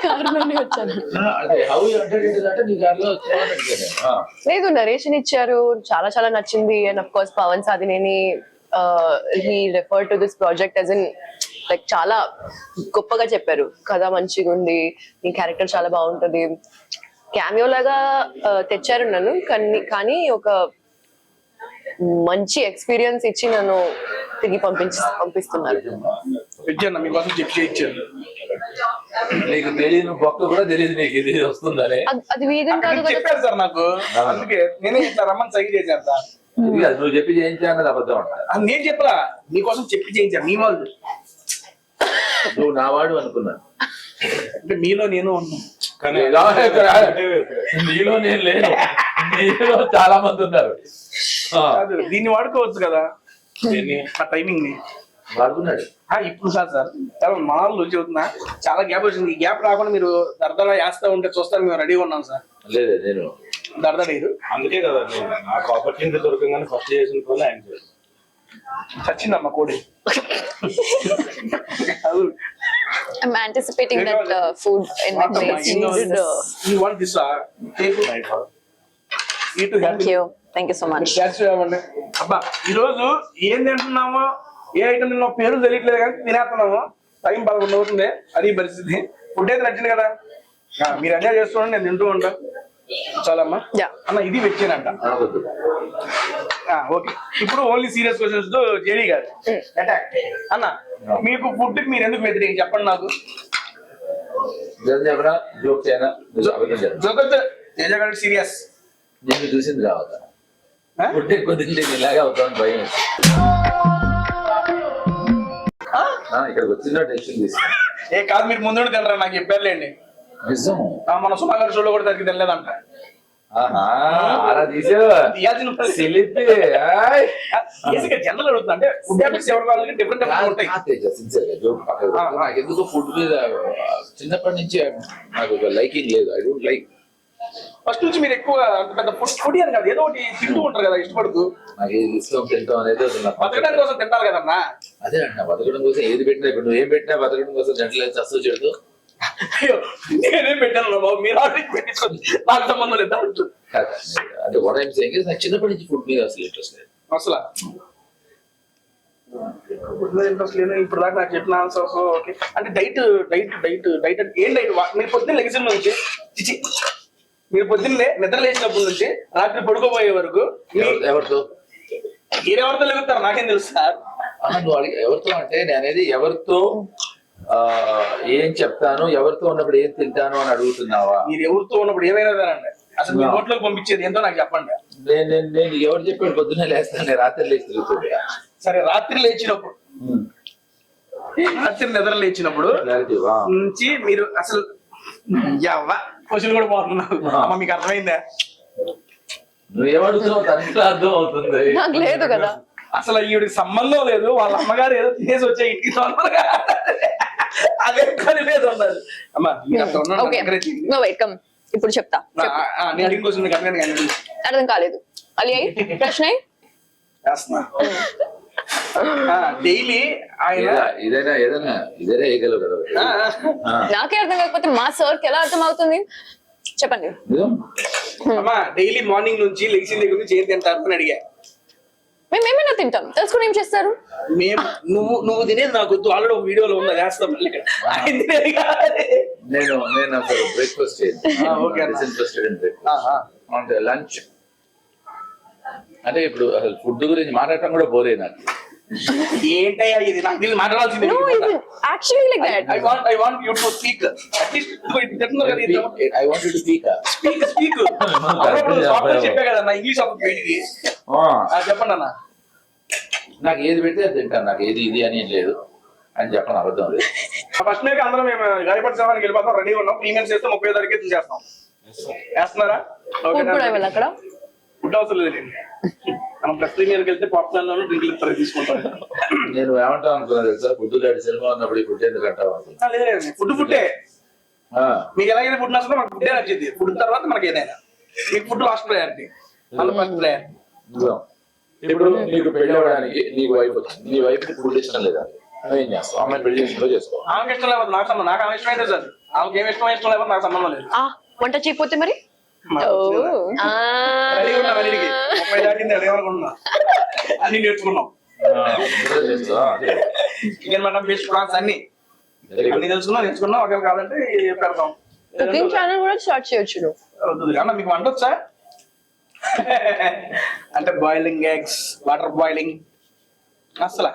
కారులోనే వచ్చాను అదే హౌ ఎంటర్ అంటే నీ కారులో వచ్చావని అడిగాను. లేదు నరేషన్ ఇచ్చారు చాలా చాలా నచ్చింది and of course Pavan Sadhineni he refer to this project as in like చాలా గొప్పగా చెప్పారు కథ మంచిగా ఉంది నీ క్యారెక్టర్ చాలా బాగుంటది క్యామియో లాగా తెచ్చారు నన్ను కానీ ఒక మంచి ఎక్స్పీరియన్స్ ఇచ్చి నన్ను తిరిగి పంపిస్తున్నారు ఇచ్చాను మీకోసం చెప్పి ఇచ్చారు నీకు తెలియని బొక్క కూడా తెలియదు నీకు ఇది వస్తుందని అది వీగన్ కాదు కదా చెప్పారు సార్ నాకు అందుకే నేనే ఇట్లా రమ్మని సైడ్ చేశాను సార్ ఇది కాదు, నువ్వు చెప్పి చేయించా అన్నది అబద్ధం అంట అది నేను చెప్పలా మీకోసం చెప్పి చేయించాను మీ వాళ్ళు నువ్వు నా వాడు అనుకున్నాను అంటే మీలో నేను ఉన్నాను కానీ నీలో నేను లేను నీలో చాలా మంది ఉన్నారు కాదు, దీన్ని వాడుకోవచ్చు కదా దీన్ని ఆ టైమింగ్ ని వాడుకున్నాడు. ఇప్పుడు సార్ చాలా మామూలు చెబుతున్నా, చాలా గ్యాప్ వచ్చింది. ఈ గ్యాప్ రాకుండా మీరు దరదలా వేస్తా ఉంటే చూస్తారు, మేము రెడీగా ఉన్నాం సార్. లేదు నేను దరదలేదు అందుకే కదా నేను నాకు ఆపర్చునిటీ దొరకగానే ఫస్ట్ చేసిన పని ఆయన చేయాలి. చచ్చిందమ్మా కోడి. I'm anticipating that food in my place. You want this? Take it. Eat to Thank you. Thank you so much. అబ్బా ఈ రోజు ఏం తింటున్నామో ఏ ఐటమ్ తిన్నా పేరు తెలియట్లేదు కానీ తినేస్తున్నాము. టైం 11 అవుతుంది, అది పరిస్థితి. ఫుడ్ అయితే నచ్చింది కదా, మీరు ఎంజాయ్ చేస్తుండండి, నేను తింటూ ఉంటా. చాలమ్మా. Yeah. అన్న ఇది వెచ్చేనంట. ఓకే, ఇప్పుడు ఓన్లీ సీరియస్ క్వశ్చన్స్ తో జేడీ గారు అటాక్. అన్న మీకు ఫుడ్ మీరు ఎందుకు వ్యతిరేకం చెప్పండి నాకు. చెప్పరా జోక్ చేయనా? జోకొద్దు, తేజ గారు సీరియస్. నేను చూసింది కావద్దా ఫుడ్ ఎక్కువ తింటే ఇలాగే అవుతాను భయం. ఇక్కడికి వచ్చిన టెన్షన్ తీసుకుని ఏ కాదు, మీరు ముందు తినరా నాకు చెప్పారులేండి. నిజం మన సుమాగారు షోలో కూడా తగ్గి తినలేదంట. అలా తీసావు జనరల్ అడుగుతుంది, అంటే ఫుడ్ హ్యాబిట్స్ ఎవరి వాళ్ళకి డిఫరెంట్ ఉంటాయి. నాకు ఎందుకు ఫుడ్ మీద చిన్నప్పటి నుంచి నాకు లైకింగ్ లేదు. I don't like. ఫస్ట్ నుంచి మీరు ఎక్కువ పెద్ద ఫుడ్ అని కాదు, ఏదో ఒకటి తింటూ ఉంటారు కదా ఇష్టపడుతూ. నాకు ఏది ఇష్టం తింటాం అనేది బతకడానికి కోసం తింటారు కదన్నా. అదే అంట, బతకడం కోసం ఏది పెట్టినా, ఇప్పుడు నువ్వు ఏం పెట్టినా బతకడం కోసం జంటలు అస్సలు చెడుతూ. అయ్యో నేనేం పెట్టాను బాబు, మీరు ఆల్రెడీ పెట్టించుకోండి, నాకు సంబంధం లేదు. అంటే వాట్ ఐఎమ్ సేయింగ్ ఇస్ నాకు చిన్నప్పటి నుంచి ఫుడ్ మీద అసలు ఇంట్రెస్ట్ లేదు. అసలు ఫుడ్ మీద ఇంట్రెస్ట్ లేదు. ఇప్పుడు దాకా నాకు చెప్పిన ఆన్సర్స్ ఓకే. అంటే డైట్ డైట్ డైట్ డైట్ అంటే ఏం డైట్? మీరు పొద్దున్న లెగిసిన నుంచి చిచి, మీరు పొద్దున్నే నిద్ర లేచినప్పటి నుంచి రాత్రి పడుకోబోయే వరకు ఎవరితో మీరెవరితో లెగుతారు నాకేం తెలుసు సార్. నువ్వు ఎవరితో అంటే నేను అనేది ఎవరితో ఏం చెప్తాను, ఎవరితో ఉన్నప్పుడు ఏం తింటాను అని అడుగుతున్నావా? మీరు ఎవరితో ఉన్నప్పుడు ఏమైనా తినండి, అసలు మీ నోట్లోకి పంపించేది ఏంటో నాకు చెప్పండి. నేను ఎవరు చెప్పాడు పొద్దున్నే లేస్తాను, రాత్రి లేచి తిరుగుతుంది. సరే రాత్రి లేచినప్పుడు, రాత్రి నిద్ర లేచినప్పుడు నుంచి మీరు అసలు క్వశ్చన్ కూడా పోతున్నావు అమ్మ, మీకు అర్థమైందా? నువ్వేమడుగుతున్నావు దానికి అర్థం అవుతుంది. నాకు లేదు కదా అసలు ఈవిడికి సంబంధం లేదు, వాళ్ళ అమ్మగారు ఏదో తినేసి వచ్చే ఇంటికి తొందరగా అదే పని లేదు అన్నారు. అమ్మా ఓకే నో వెయిట్ కమ్, ఇప్పుడు చెప్తా. నేను ఇంకోసం అర్థం కాలేదు. అలీ అయ్యి ప్రశ్న డైలీ ఆయన ఇదైనా ఏదైనా ఇదేనా వేయగలవు కదా. నాకే అర్థం కాకపోతే మా సార్ కి ఎలా అర్థం అవుతుంది చెప్పండి. అమ్మా డైలీ మార్నింగ్ నుంచి లెగిసిన దగ్గర నుంచి ఏం తింటారు అని అడిగా. మేము ఏమైనా తింటాం, తెలుసుకుని ఏం చేస్తారు? మేము నువ్వు తినేది నాకు వద్దు, ఆల్రెడీ ఒక వీడియోలో ఉందా వేస్తాం మళ్ళీ ఇక్కడ. నేను అసలు బ్రేక్ఫాస్ట్ అంటే లంచ్ అంటే ఇప్పుడు అసలు ఫుడ్ గురించి మాట్లాడటం కూడా బోరే నాకు. ఏంటయ్యా ఇది, నాకు దీన్ని మాట్లాడాల్సింది. No, it's actually like that. I want you to speak. At least I want you to speak. Speak. చెప్పే కదా నా ఇంగ్లీష్ అప్పుడు బయటికి చెప్పండి అన్న. నాకు ఏది పెడితే అది తింటాను, నాకు ఏది ఇది అని ఏం లేదు అని చెప్పను, అబద్ధం లేదు. ఫస్ట్ మీద అందరం మేము గాయపడి సేవానికి వెళ్ళిపోతాం, రెడీ ఉన్నాం. ప్రీమియం చేస్తే 30 తారీఖు తీసేస్తాం. వేస్తున్నారా? అక్కడ ఫుడ్ అవసరం లేదు, మనం ప్లస్ ప్రీమియర్కి వెళ్తే పాప్కార్న్ డ్రింక్లు ఇస్తారు తీసుకుంటాం. నేను ఏమంటాను అనుకున్నా తెలుసా, ఫుడ్ లాంటి సినిమా ఉన్నప్పుడు ఈ ఫుడ్ ఎందుకు అంటావు అనుకున్నా. లేదు ఫుడ్డే మీకు ఎలాగైతే ఫుడ్ నచ్చుతుందో మనకు ఫుడ్డే నచ్చింది. ఫుడ్ తర్వాత మనకి ఏదైనా, మీకు ఫుడ్ లాస్ట్ ప్రయారిటీ, మన ఫస్ట్ ప్రయారిటీ. ఇప్పుడు నీకు పెళ్లి అవ్వడానికి నీకు వైఫ్ వచ్చింది, నీ వైఫ్ ఫుడ్ ఇష్టం లేదా, నువ్వేం చేస్తావు? అమ్మాయిని పెళ్లి చేసుకుంటూ చేసుకో. ఆమెకి ఇష్టం లేకపోతే నాకు సంబంధం, నాకు ఆమె ఇష్టమైతే సార్, ఆమెకి ఏమి ఇష్టం లేకపోతే నాకు సంబంధం లేదు. వంట చేయకపోతే మరి రెడీ ఉన్నా వెనడికి 30 దాటింది అడగనుకుంటున్నా, అన్ని నేర్చుకున్నాం. చికెన్ మటన్ ఫిష్ ప్రాన్స్ అన్ని నేర్చుకున్నాం. ఒకవేళ కాదంటే పెడతాం. కుకింగ్ ఛానల్ కూడా స్టార్ట్ చేయొచ్చు. అన్న మీకు వంట వచ్చా? అంటే బాయిలింగ్ ఎగ్స్, వాటర్ బాయిలింగ్ అసలు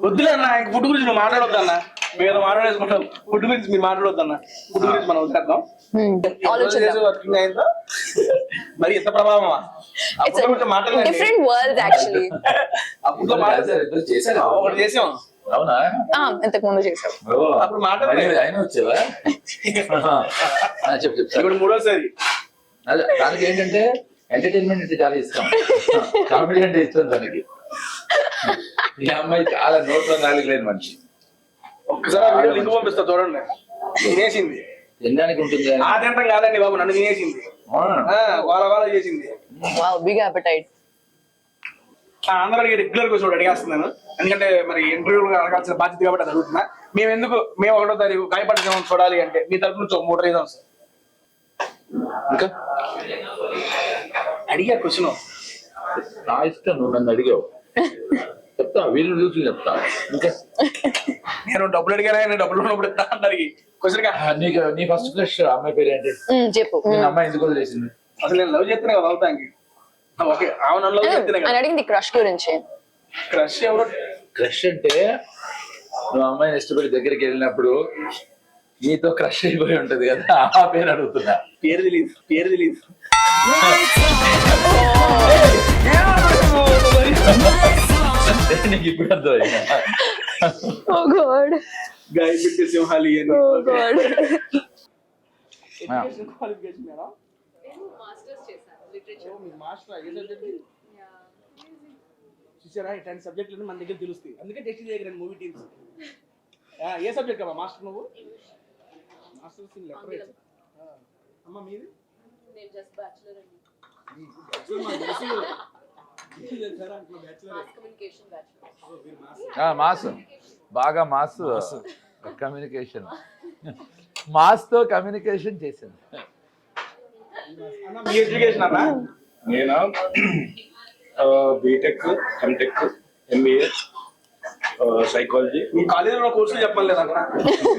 వద్దులే అన్న. ఫుడ్ గురించి నువ్వు మాట్లాడొద్దు అన్న, మేము మాట్లాడేసుకుంటాం. ఫుడ్ గురించి మీరు మాట్లాడొద్దు అన్న, ఫుడ్ గురించి మనం వదిలేద్దాం. వర్కింగ్ అయిందో మరి ఎంత ప్రభావమా? అప్పుడు మాట్లాడలేదు, డిఫరెంట్ వరల్డ్స్ యాక్చువల్లీ. అప్పుడు ఒకటి చేసాం. అవునా? ఇంతకు ముందు చేసాం. అప్పుడు మాట్లాడలేదు. ఆయన వచ్చావా? చెప్పు. ఇప్పుడు 3వ సారి అదే దానికి ఏంటంటే ఎంటర్టైన్మెంట్ అంటే చాలా ఇష్టం, కామెడీ అంటే ఇష్టం తనకి. ఈ అమ్మాయి చాలా నోట్లో నాలుగు లేని మనిషి. ఒక్కసారి ఆ వీడియో లింక్ పంపిస్తా చూడండి. తినేసింది. తినడానికి ఉంటుంది ఆ తింటాం కాదండి బాబు, నన్ను తినేసింది. వాళ్ళ వాళ్ళ చేసింది. Wow, big appetite. అందరూ రెగ్యులర్ గా అడిగేస్తున్నాను, ఎందుకంటే మరి ఇంటర్వ్యూ అడగాల్సిన బాధ్యత కాబట్టి అది అడుగుతున్నా. మేము 1వ తారీఖు గాయపడ్డ చూడాలి అంటే మీ తరపు నుంచి 3 రీజన్స్. ఇంకా అడిగా క్వశ్చన్. నా ఇష్టం, నువ్వు నన్ను అడిగావు చెప్తా, వీళ్ళు చూసి చెప్తా. ఇంకా నేను డబ్బులు అడిగానా, నేను డబ్బులు ఉన్నప్పుడు ఇస్తా అంటారు క్వశ్చన్. నీకు నీ ఫస్ట్ క్రష్ అమ్మాయి పేరు ఏంటి? చెప్పు. నేను అమ్మాయి ఎందుకు వదిలేసింది? అసలు నేను లవ్ చేస్తున్నా కదా అవుతానికి. ఓకే, అవును లవ్ చేస్తున్నా అని కదా. అడిగింది క్రష్ గురించి. క్రష్ ఎవరు? క్రష్ అంటే నువ్వు అమ్మాయిని ఇష్టపడి దగ్గరికి వెళ్ళినప్పుడు నీతో క్రష్ అయిపోయి ఉంటది కదా, ఆ పేరు అడుగుతున్నా. పేరు తెలియదు. నీకు ఇప్పుడు అర్థమైందా? Oh God. గాయపెట్టి సింహాలి అని. Oh God. Education qualification madam. Master చూసారా, ఇట్లాంటి సబ్జెక్టులు మన దగ్గర తెలుస్తాయి. అందుకే టెస్ట్ దగ్గర మూవీ టీమ్స్. ఏ సబ్జెక్ట్ అమ్మా మాస్టర్ నువ్వు? Masters in literature. అమ్మా మీది? నేను జస్ట్ బ్యాచిలర్ అండి. Communication bachelor. మాస్ బాగా మాస్ కమ్యూనికేషన్, మాస్ తో కమ్యూనికేషన్ చేసింది. మీ ఎడ్యుకేషన్ అన్నా? నేను బీటెక్, ఎంటెక్, ఎంబీఏ, సైకాలజీ. మీ కాలేజీలో కోర్సులు చెప్పాలి లేదా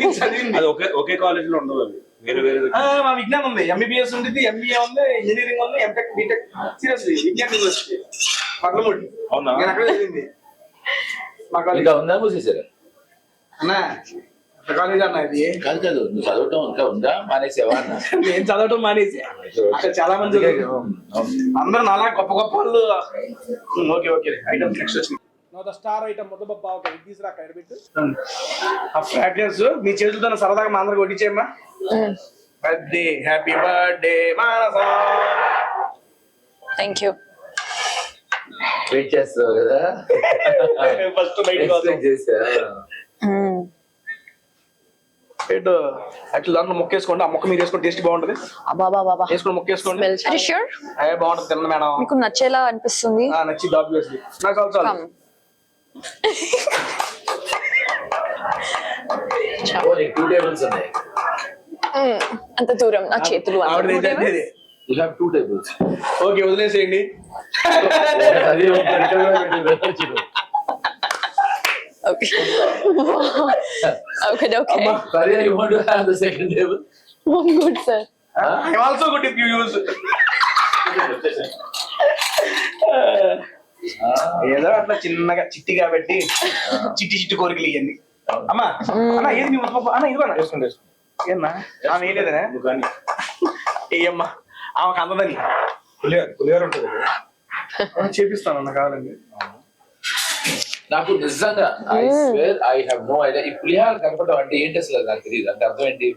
నేను చదివింది. అది ఒకే కాలేజీలో ఉండవు, అవి వేరే వేరే మా విజ్ఞానం ఉంది, ఎంబీబీఎస్ ఉంటుంది, ఎంబీఏ ఉంది, ఇంజనీరింగ్ ఉంది, MTech, BTech. Seriously Vignan university Patlamudi. అవునా? నేను అక్కడ చదివింది మా కాలేజ్. ఇంకా ఉందా మూసేసారా? అన్నా కాలేజ్ అన్న ఇది. కాదు కాదు, నువ్వు చదవటం ఇంకా ఉందా, మానేసేవా అన్న? నేను చదవటం మానేసి అక్కడ చాలా మంది అందరూ నాలా గొప్ప గొప్ప వాళ్ళు. ఓకే ఓకే, ఐటమ్ నెక్స్ట్ వచ్చింది. ద స్టార్ ఐటమ్ ముద్దపప్పు ఆవకాయ ఇది తీసురా అక్కడ పెట్టు. ఆ ఫ్రాగ్రెన్స్ మీ చేతులతో సరదాగా మా అందరికి వడ్డించేయమ్మా. Birthday, happy birthday Manasa. Thank you. Wait చేస్తావు కదా, ఫస్ట్ బయట చేసా. యాక్చువల్ దాంట్లో ముక్క వేసుకోండి, ఆ ముక్క మీరు వేసుకొని టేస్ట్ బాగుంటది. బాబా వేసుకొని ముక్క వేసుకోండి. Are you sure? బాగుంటది తిన్న మేడం. మీకు నచ్చేలా అనిపిస్తుంది? నచ్చింది ఆబ్వియస్లీ. నాకు చాలు చాలు. Come. ఓ, నీకు 2 tables ఉన్నాయి. అంత దూరం నా చేతులు. ఆవిడ ఏంటంటే You have 2 tables. ఓకే వదిలేసేయండి. అది ఒక పెట్టు. Okay. Okay. Sorry, you want to have the second table? I'm good, sir. I am also good if you use. ఏదో అట్లా చిన్నగా చిట్టిగా పెట్టి చిట్టి కోరికలు ఇవన్నీ. అమ్మా అన్న ఏది మీ ముద్దపప్పు అన్న ఇదిగో వేసుకోండి. ఏమన్నా ఆమె వేయలేదనే కానీ ఏమ్మా ఆమెకు అందదని పులిహోర ఉంటుంది. చేపిస్తాను అన్న కావాలండి. నాకు నిజంగా I swear I have no idea ఈ పులిహార కలపడం అంటే ఏంటి అసలు, నాకు తెలియదు. అంటే అర్థం ఏంటి?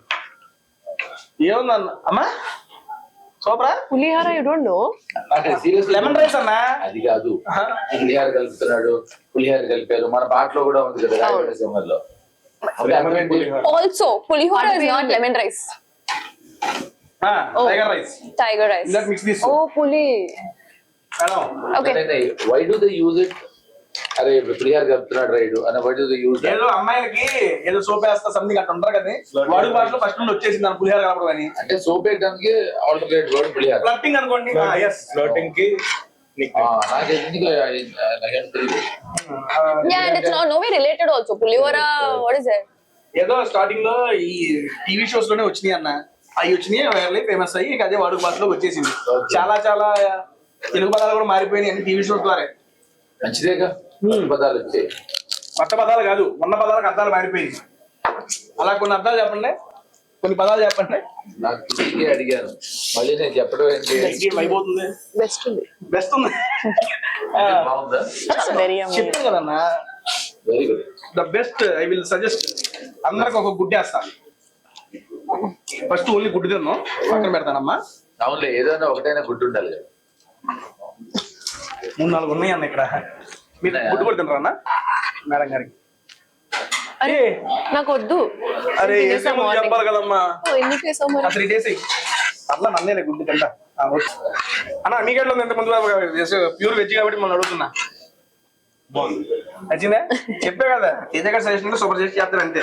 ఏముంది అన్న అమ్మా సూపరా పులిహార you don't know? నాకు సీరియస్ లెమన్ రైస్ అన్నా. అది కాదు, పులిహార కలుపుతున్నాడు, పులిహార కలిపారు. మన పాటలో కూడా ఉంది కదా రాయలసీమ సింహంలో. Also, pulihora is not lemon rice. Tiger rice. Tiger rice. Let's mix this. Oh, puli. Madam Okay. Why do they use it? అరే పులిహార కలుపుతున్నాడు రైడు అని వై డూ దే యూజ్? ఏదో అమ్మాయిలకి ఏదో సోప్ వేస్తా సంథింగ్ అట్లా ఉంటారు కదా, వాడు భాషలో ఫస్ట్ నుండి వచ్చేసింది దాని పులిహార కలపడం అని. అంటే సోప్ వేయడానికి ఆల్టర్నేట్ వర్డ్ పులిహార. ఫ్లర్టింగ్ అనుకోండి. ఎస్ ఫ్లోటింగ్ కి నాకు ఎందుకు నాకేం తెలియదు. Yeah, and it's not no way related also. Pulihora, what is it? ఏదో స్టార్టింగ్ లో ఈ టీవీ షోస్ లోనే వచ్చినాయి అన్న, అవి వచ్చినాయి వైరల్ ఫేమస్ అయ్యి ఇక అదే వాడుక భాషలో వచ్చేసింది. చాలా చాలా తెలుగు పదాలు కూడా మారిపోయినాయి అన్ని టీవీ షోస్ ద్వారా. మంచిదేగా పదాలు వచ్చాయి. కొత్త పదాలు కాదు, ఉన్న పదాలకు అర్థాలు మారిపోయింది. అలా కొన్ని అర్థాలు చెప్పండి, కొన్ని పదాలు చెప్పండి. నాకు తిరిగి అడిగాను, మళ్ళీ నేను చెప్పడం ఏంటి? అయిపోతుంది. Best ఉంది. బెస్ట్ ఉంది. బాగుందా? Very amazing. చెప్తాను కదన్నా, very good. The best. I will suggest అందరికి ఒక గుడ్డు వేస్తా. ఫస్ట్ ఓన్లీ గుడ్డు తిన్నాం, పక్కన పెడతానమ్మా. అవునులే, ఏదైనా ఒకటైనా గుడ్డు ఉండాలి కదా. 3-4 ఉన్నాయి అన్న ఇక్కడ. మీరు గుడ్డు కూడా తింటారా అన్న మేడం గారికి? అరే నాకు వద్దు. అరే వేసే ముందు చెప్పాలి కదమ్మా. ఎందుకు వేసావు మరి? 3 days అట్లా నన్నే గుడ్డు తింటా. అన్న మీకు ఎట్లా ఉంది? ముందు ప్యూర్ వెజ్ కాబట్టి మనం అడుగుతున్నా. నచ్చిందే? చెప్పే కదా తేజ గారి సజెషన్ సూపర్ చేసి చేస్తారు అంతే.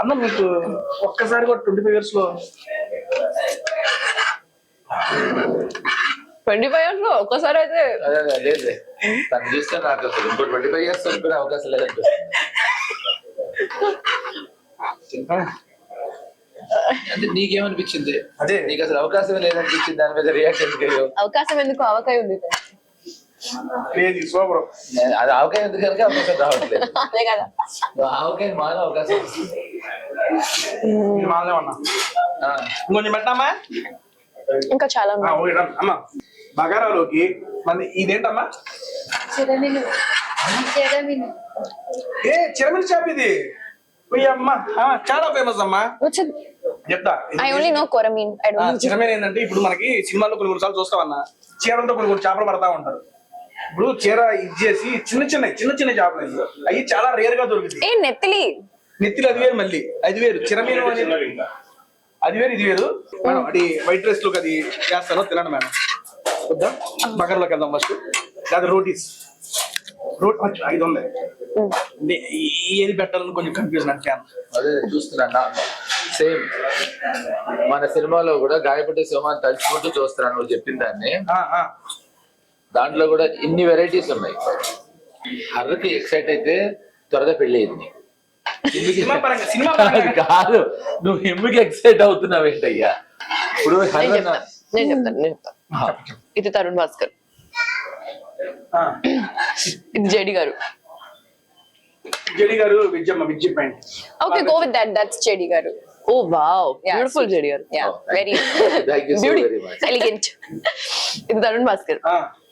అన్న మీకు ఒక్కసారి కూడా 25 years లో 25 years లో ఒక్కసారి అయితే అదే లేదు తను చూస్తే నాకు అసలు ఇంకో 25 years అనుకునే అవకాశం లేదంటే అంటే నీకేమనిపించింది? అదే నీకు అసలు అవకాశమే లేదనిపించింది, దాని మీద రియాక్ట్ ఎందుకు అయ్యావు? అవకాశం ఎందుకు? అవకాశం ఉంది లేదు సూపర్. అది ఆవకాయ ఎందుకు కనుక అవకాశం రావట్లేదు. అదే కదా. ఆవకాయ మాలో అవకాశం వస్తుంది. మాలే అన్న ఇంకొంచెం పెట్టామా? ఇంకా చాలా ఉన్నాయి. అమ్మా బగారాలోకి మన ఇదేంటమ్మా? ఏ చిరమిలి చేప ఇది. అమ్మా చాలా ఫేమస్ అమ్మా. చెప్తా. I only know Korameen. I don't know. చిరమీన్ ఏంటంటే ఇప్పుడు మనకి సినిమాల్లో కొన్ని సార్లు చూస్తామన్నా చీరలతో కొన్ని చేపలు పడతా ఉంటారు. ఇప్పుడు చీర ఇది చేసి చిన్న చిన్న చేపలు అవి చాలా రేర్ గా దొరుకుతాయి. నెత్తిలి అది వేరు, మళ్ళీ అది వేరు. చిరమీను అనేది అది వేరు, ఇది వేరు. మేడం అది వైట్ రైస్ లోకి అది చేస్తాను, తినండి మేడం. వద్దా బగర్లోకి వెళ్దాం ఫస్ట్. లేదా రోటీస్ ఐదు ఉన్నాయి. ఏది పెట్టాలని కొంచెం కన్ఫ్యూజన్ అంటే అదే చూస్తున్నా. సేమ్ మన సినిమాలో కూడా గాయపడే సింహాన్ని తలుచుకుంటూ చూస్తున్నాను నువ్వు చెప్పిన దాన్ని. దాంట్లో కూడా ఇన్ని వెరైటీస్ ఉన్నాయి. హర్రకి ఎక్సైట్ అయితే త్వరగా పెళ్లి అయింది. కాదు నువ్వు ఎమ్మికి ఎక్సైట్ అవుతున్నావు ఏంటయ్యా? ఇప్పుడు నేను చెప్తాను. ఇది తరుణ్ భాస్కర్, ఇది జేడి గారు. Vijayamma point. Okay, go with that. That's JD గారు. ఓ వావ్, బ్యూటిఫుల్ జేడి గారు. Yeah, very elegant. ఇది తరుణ్ భాస్కర్,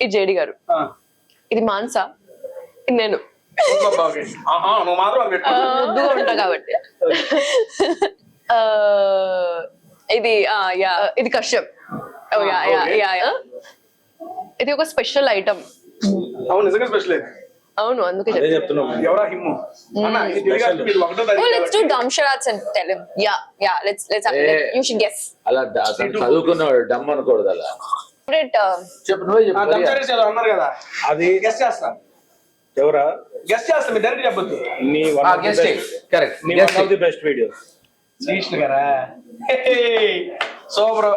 ఇది జేడి గారు. ఇది మాన్సా, ఇది నేను. ముద్దుగా ఉంటా కాబట్టి. ఇది ఇది కశ్యప్. ఇది ఒక స్పెషల్ ఐటమ్. అవును నిజంగా స్పెషల్. అవును, అందుకే చెప్తున్నాను. ఎవరా Himmu? let's do dumb charades and tell him. Yeah, let's you should guess. అలా చదువుకున్నాడు డమ్ అనకూడదు అలా. చెప్పు నువ్వే చెప్పు. అన్నారు కదా అది గెస్ట్ చేస్తా. ఎవరా గెస్ట్ చేస్తా? మీరు డైరెక్ట్ చెప్పొద్దు. కరెక్ట్ బెస్ట్ వీడియో శ్రీకృష్ణ గారా? సూపర్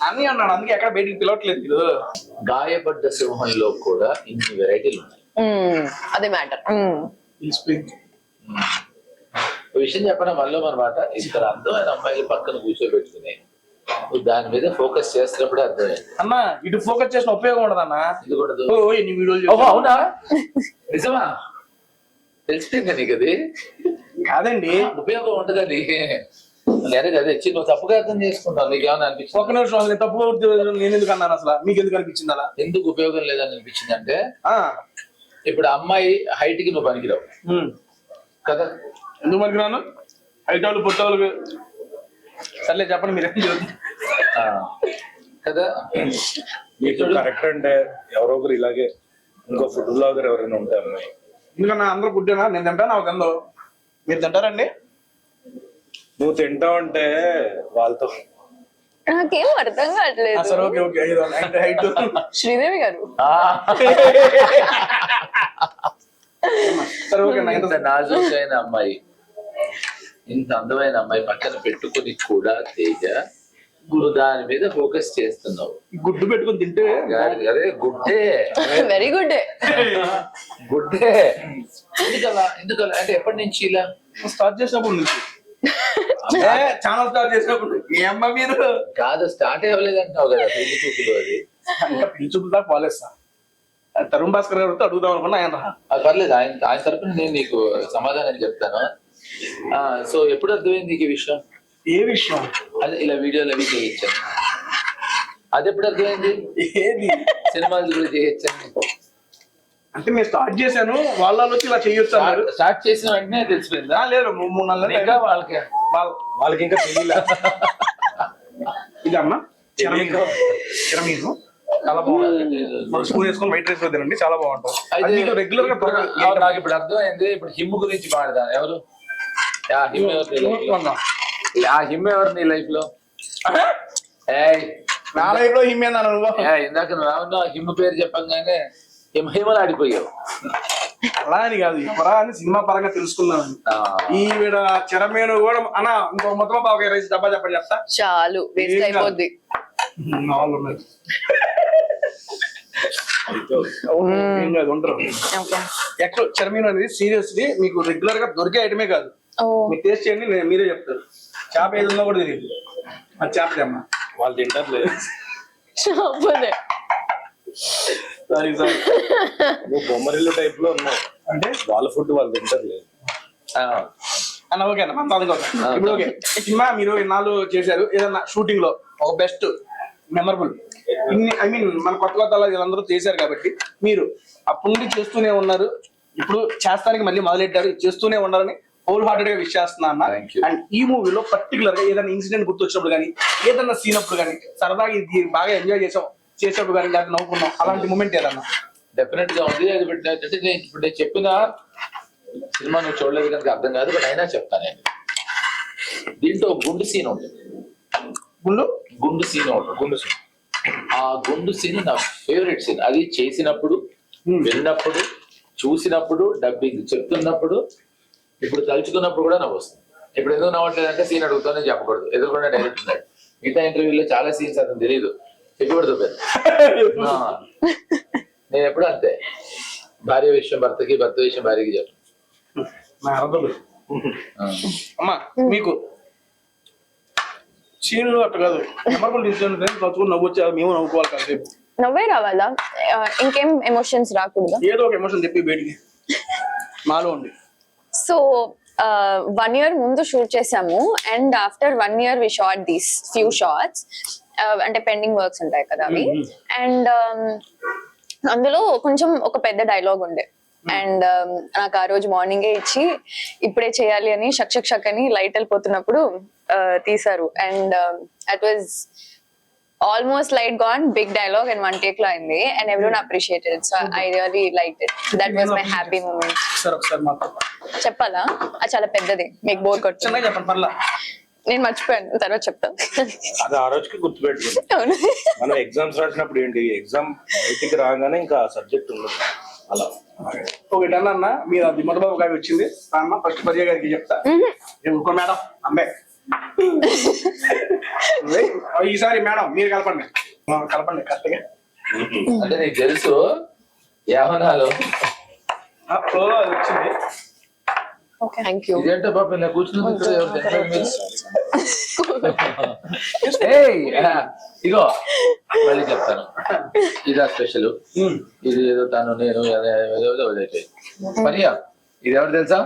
అన్ని అన్నాడు, అందుకే ఎక్కడ బయటికి పిలవట్లేదు. మీరు గాయపడ్డ సింహంలో కూడా ఇన్ని వెరైటీలు ఉన్నాయి. అదే మ్యాటర్. విషయం చెప్పడం వల్ల అనమాట. ఇద్దరు అందమైన అమ్మాయిలు పక్కన కూర్చోబెట్టుకుని దాని మీద ఫోకస్ చేస్తున్నప్పుడే అర్థమైంది. అన్నా ఇటు ఫోకస్ చేసిన ఉపయోగం ఉండదు అన్న. ఇది కూడా ఎన్ని వీడియోలు. అవునా? నిజమా? తెలిసిపోయింది నీకు అది? కాదండి, ఉపయోగం ఉండదని. అదే నువ్వు తప్పుగా అర్థం చేసుకుంటావు. నీకు ఏమైనా అనిపించింది? ఒక నిమిషం తప్పు నేను ఎందుకు అన్నాను అసలు? మీకు ఎందుకు అనిపించింది అలా? ఎందుకు ఉపయోగం లేదని అనిపించింది అంటే, ఇప్పుడు అమ్మాయి హైట్ కి నువ్వు పనికిరావు కదా. ఎందుకు పనికిరాను? హైట్ వాళ్ళు పుట్టవాళ్ళు. సర్లే చెప్పండి మీరు కదా. కరెక్ట్ అంటే ఎవరో ఒకరు ఇలాగే ఇంకో ఫుడ్ బ్లాగర్ ఎవరైనా ఉంటే అమ్మాయి. ఎందుకన్నా అందరూ పుట్టినా నేను తింటాను. నాకు తిందో మీరు తింటారండి? నువ్వు తింటావు అంటే వాళ్ళతో నాకేం అర్థం కావట్లేదు. సరే ఓకే ఓకే. హైట్ శ్రీదేవి గారు. సరే ఓకే. ఇంత నాజూకైన అమ్మాయి, ఇంత అందమైన అమ్మాయి పక్కన పెట్టుకుని కూడా తేజ గురు దాని మీద ఫోకస్ చేస్తున్నావు. గుడ్డు పెట్టుకుని తింటే అదే గుడ్డే. Very good. గుడ్డే. ఎందుకలా అంటే ఎప్పటి నుంచి ఇలా స్టార్ట్ చేసినప్పుడు నుంచి ఛానల్ స్టార్ట్ చేసినప్పుడు ఏమ్మా మీరు? కాదు స్టార్ట్ అవ్వలేదు అంటున్నావు కదా పెళ్లి చూపులు. అది ఇంకా పెళ్లి చూపులు దాకా పోలేస్తా. తరుణ్ భాస్కర్ గారితో అడుగుదాం అనుకున్నా. ఆయన పర్లేదు, ఆయన తరపున నేను నీకు సమాధానం చెప్తాను. సో ఎప్పుడు అర్థమైంది నీకు ఈ విషయం? ఏ విషయం? అదే ఇలా వీడియోలు అవి చేయొచ్చాను. అది ఎప్పుడు అర్థమైంది? ఏది? సినిమాలు కూడా చేయొచ్చాను అంటే నేను స్టార్ట్ చేశాను, వాళ్ళ వచ్చి ఇలా చేయొచ్చు. స్టార్ట్ చేసిన వెంటనే తెలిసిపోయిందా? లేదు 3-4 నెలలు వాళ్ళకి ఇంకా తెలియలే. ఇదమ్మా చిరమీను. చాలా బాగుంటుంది. మన స్పూన్ వేసుకొని వైట్ రైస్ తినండి, చాలా బాగుంటుంది. అయితే అది మీకు రెగ్యులర్ గా నాకు ఇప్పుడు అర్థమైంది. ఇప్పుడు హిమ్ గురించి మాట్లాడదాం. ఎవరు ఆ హిమ్ ఎవరు నీ లైఫ్ లో? ఆ హిమ్ ఎవరు నీ లైఫ్ లో? నా లైఫ్ లో హిమ్ ఏందన్నా నువ్వు? ఇందాక నువ్వు హిమ్ పేరు చెప్పంగానే హిమహిమలు ఆడిపోయావు. అలా అని కాదు, ఇప్పుడా అని సినిమా పరంగా తెలుసుకున్నాను. ఈవిడ చెరమేను కూడా అన్న ఇంకో మొత్తం ఒక రైస్ డబ్బా చెప్పండి చెప్తా. చాలు వేస్ట్ అయిపోద్ది. వాళ్ళు ఉన్నారు. ఏం కాదు, ఉంటారు. యాక్చువల్ చెరమీను అనేది సీరియస్లీ మీకు రెగ్యులర్ గా దొరికే ఐటమే కాదు. మీరు టేస్ట్ చేయండి, మీరే చెప్తారు. చేప ఏది ఉందో కూడా తెలియదు. అది చేప తెమ్మ వాళ్ళు తింటారు లేదు. సారీ సారీ, నువ్వు బొమ్మరిల్లు టైప్ లో ఉన్నావు అంటే వాళ్ళ ఫుడ్ వాళ్ళు తింటారు లేదు. అన్న ఓకే అన్న, మన ఇప్పుడు ఓకే. సినిమా మీరు ఇన్నాళ్ళు చేశారు, ఏదన్నా షూటింగ్ లో ఒక బెస్ట్ మెమరబుల్ ఇన్ని ఐ మీన్ మన కొత్త వీళ్ళందరూ చేశారు కాబట్టి మీరు అప్పటి నుండి చేస్తూనే ఉన్నారు, ఇప్పుడు చేస్తానికి మళ్ళీ మొదలెట్టారు, చేస్తూనే ఉండాలని హోల్ హార్టెడ్ గా విష్ చేస్తున్నా అన్న. అండ్ ఈ మూవీలో పర్టికులర్ గా ఏదైనా ఇన్సిడెంట్ గుర్తొచ్చినప్పుడు కానీ, ఏదన్నా సీన్ అప్పుడు కానీ, సరదాగా ఇది బాగా ఎంజాయ్ చేసేప్పుడు కానీ, లేకపోతే నవ్వుకున్నాం అలాంటి మూమెంట్ ఏదన్నా? డెఫినెట్ గా ఉంది. అది ఇప్పుడు నేను చెప్పిన సినిమా నువ్వు చూడలేదు కనుక అర్థం కాదు, బట్ అయినా చెప్తాను నేను. దీంట్లో గుండు సీన్ ఉంటుంది. గుండు సీన్ ఉంటుంది. ఆ గుండు సీన్ నా ఫేవరెట్ సీన్. అది చేసినప్పుడు, విన్నప్పుడు, చూసినప్పుడు, డబ్బింగ్ చెప్తున్నప్పుడు, ఇప్పుడు తలుచుకున్నప్పుడు కూడా నవ్వు వస్తుంది. ఇప్పుడు ఎందుకు నవ్వట్లేదు అంటే సీన్ అడుగుతానే చెప్పకూడదు, ఎదురుకుండా డైరెక్ట్ ఉన్నాడు. మిగతా ఇంటర్వ్యూలో చాలా సీన్స్ అతను తెలియదు, చెప్పకూడదు పేరు. నేను ఎప్పుడు అంతే, భార్య విషయం భర్తకి, భర్త విషయం భార్యకి చెప్పను. అమ్మా మీకు సీన్లు అట్లా కాదు, మెమరబుల్ ఇన్సిడెంట్ తలుచుకుని నవ్వు వచ్చి మేము నవ్వుకోవాలి కాసేపు. నవ్వే రావాలా? ఇంకేం ఎమోషన్స్ రాకూడదా? ఏదో ఒక ఎమోషన్ చెప్పి బయటికి మాలో ఉంది. సో 1 year ముందు షూట్ చేసాము, and after 1 year we shot these few shorts. అంటే పెండింగ్ వర్క్స్ ఉంటాయి కదా అవి. అండ్ అందులో కొంచెం ఒక పెద్ద డైలాగ్ ఉండే, అండ్ నాకు ఆ రోజు మార్నింగే ఇచ్చి ఇప్పుడే చేయాలి అని షక్ అని లైట్ వెళ్ళిపోతున్నప్పుడు తీసారు. And it was almost light gone, big dialogue and 1 take లో అయింది, and everyone appreciated. So I really liked it. That was my happy moment. చెప్పాలా? అది చాలా పెద్దది, మీకు బోర్ కొట్టింది. చెప్పండి పర్లా. నేను మర్చిపోయాను, తర్వాత చెప్తాను. అది ఆ రోజుకి గుర్తుపెట్టుకుంది. మనం ఎగ్జామ్స్ రాసినప్పుడు ఏంటి, ఎగ్జామ్ బయటికి రాగానే ఇంకా సబ్జెక్ట్ ఉండదు అలా. ఒకటి అన్న, మీరు అది మధుబాబు గారి వచ్చింది అమ్మ, ఫస్ట్ పర్య గారికి చెప్తా. ఇంకో మేడం అమ్మాయి ఈసారి మేడం మీరు కలపండి కరెక్ట్గా. అంటే నీకు తెలుసు యావనాలు అది వచ్చింది. Thank you. ఇదేంటో పాప ఇలా కూర్చున్నది ఇగో మళ్ళీ చెప్తాను. ఇదా స్పెషల్, ఇది ఏదో తను నేను మరియా. ఇది ఎవరు తెలుసా?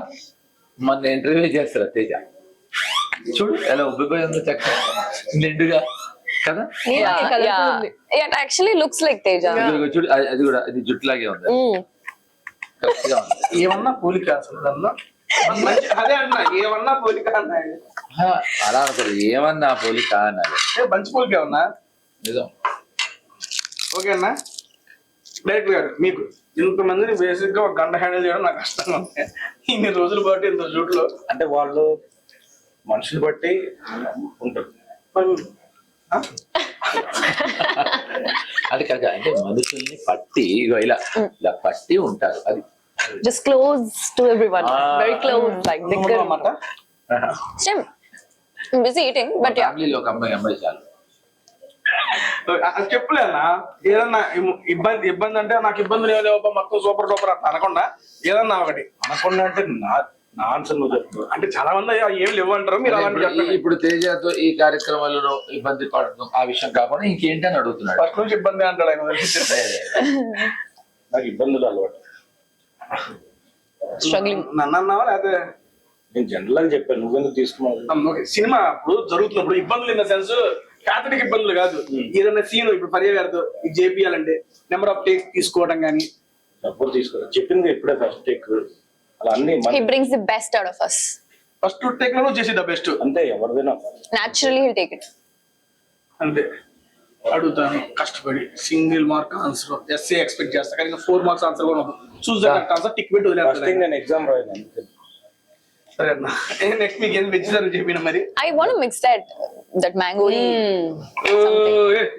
మొన్న ఇంటర్వ్యూ చేస్తారా తేజ, చూడు ఎలా ఉబ్బిపోయి ఉందో చక్క నిండుగా కదా. Actually looks like Teja. చూడు అది కూడా అది జుట్టులాగే ఉంది, కరెక్ట్ గా ఉంది. ఏమన్నా పోలిక అసలు అన్నా, అదే అన్నా ఏమన్నా పోలిక అన్నా, అలా అనుకోదు, ఏమన్నా పోలిక అన్నారు. మంచి పోలిక ఉన్నా నిజం. ఓకే అన్న, డైరెక్టర్ గారు మీకు ఇంతమందిని బేసిక్ గా ఒక గంట హ్యాండిల్ చేయడం నాకు కష్టంగా ఉంది. ఇన్ని రోజులు బట్టి ఇంత జూట్లో అంటే వాళ్ళు మనుషులు బట్టి ఉంటారు. అది కాక అంటే మనుషుల్ని పట్టి ఇలా ఇలా పట్టి ఉంటారు. అది Just close to everyone. Very close, like దగ్గర. అన్నమాట. Same. I'm busy eating, but yeah. ఫ్యామిలీలో ఒక అమ్మాయి చాలు. అది చెప్పలే అన్న, ఏదన్నా ఇబ్బంది అంటే నాకు ఇబ్బందులు ఏమో లేవు మొత్తం సూపర్ డూపర్ అంట అనకుండా ఏదన్నా ఒకటి అనకుండా అంటే నా ఆన్సర్ నువ్వు చెప్తావు. అంటే చాలా మంది ఏం లేవు అంటారు, మీరు అలాంటి చెప్పండి. ఇప్పుడు తేజతో ఈ కార్యక్రమాలలో ఇబ్బంది పడడం ఆ విషయం కాకుండా ఇంకేంటి అని అడుగుతున్నాడు. ఫస్ట్ నుంచి ఇబ్బంది అంటాడు ఆయన. నాకు ఇబ్బందులు అలవాటు. Struggling. నన్ను అన్నావా లేకపోతే నేను జనరల్ గా చెప్పాను, నువ్వెందుకు తీసుకున్నావు? సినిమా అప్పుడు జరుగుతున్నప్పుడు ఇబ్బందులు ఇన్ ద సెన్స్ ఫ్యాక్టరీకి ఇబ్బందులు కాదు, ఏదైనా సీన్ ఇప్పుడు పర్య గారితో ఇది చేపియాలంటే నెంబర్ ఆఫ్ టేక్స్ తీసుకోవడం కానీ. డబ్బులు తీసుకోవాలి చెప్పింది ఎప్పుడే ఫస్ట్ టేక్ అలా అన్ని He brings the best out of us. First take లో చేసి ద బెస్ట్ అంతే, ఎవరిదైనా Naturally, he'll take it. అంతే. అడుగుతాను కష్టపడి single mark answer SA expect చేస్తా కానీ 4 మార్క్స్ ఆన్సర్ కూడా చూస్ కరెక్ట్ ఆన్సర్ టిక్ పెట్టి ఫస్ట్ వదిలేస్తాను. నేను ఎగ్జామ్ రాయను అందుకే. సరే అన్న నెక్స్ట్ మీకు ఏం వెజ్ సర్వ్ చెప్పిన మరి I want to mix that mango.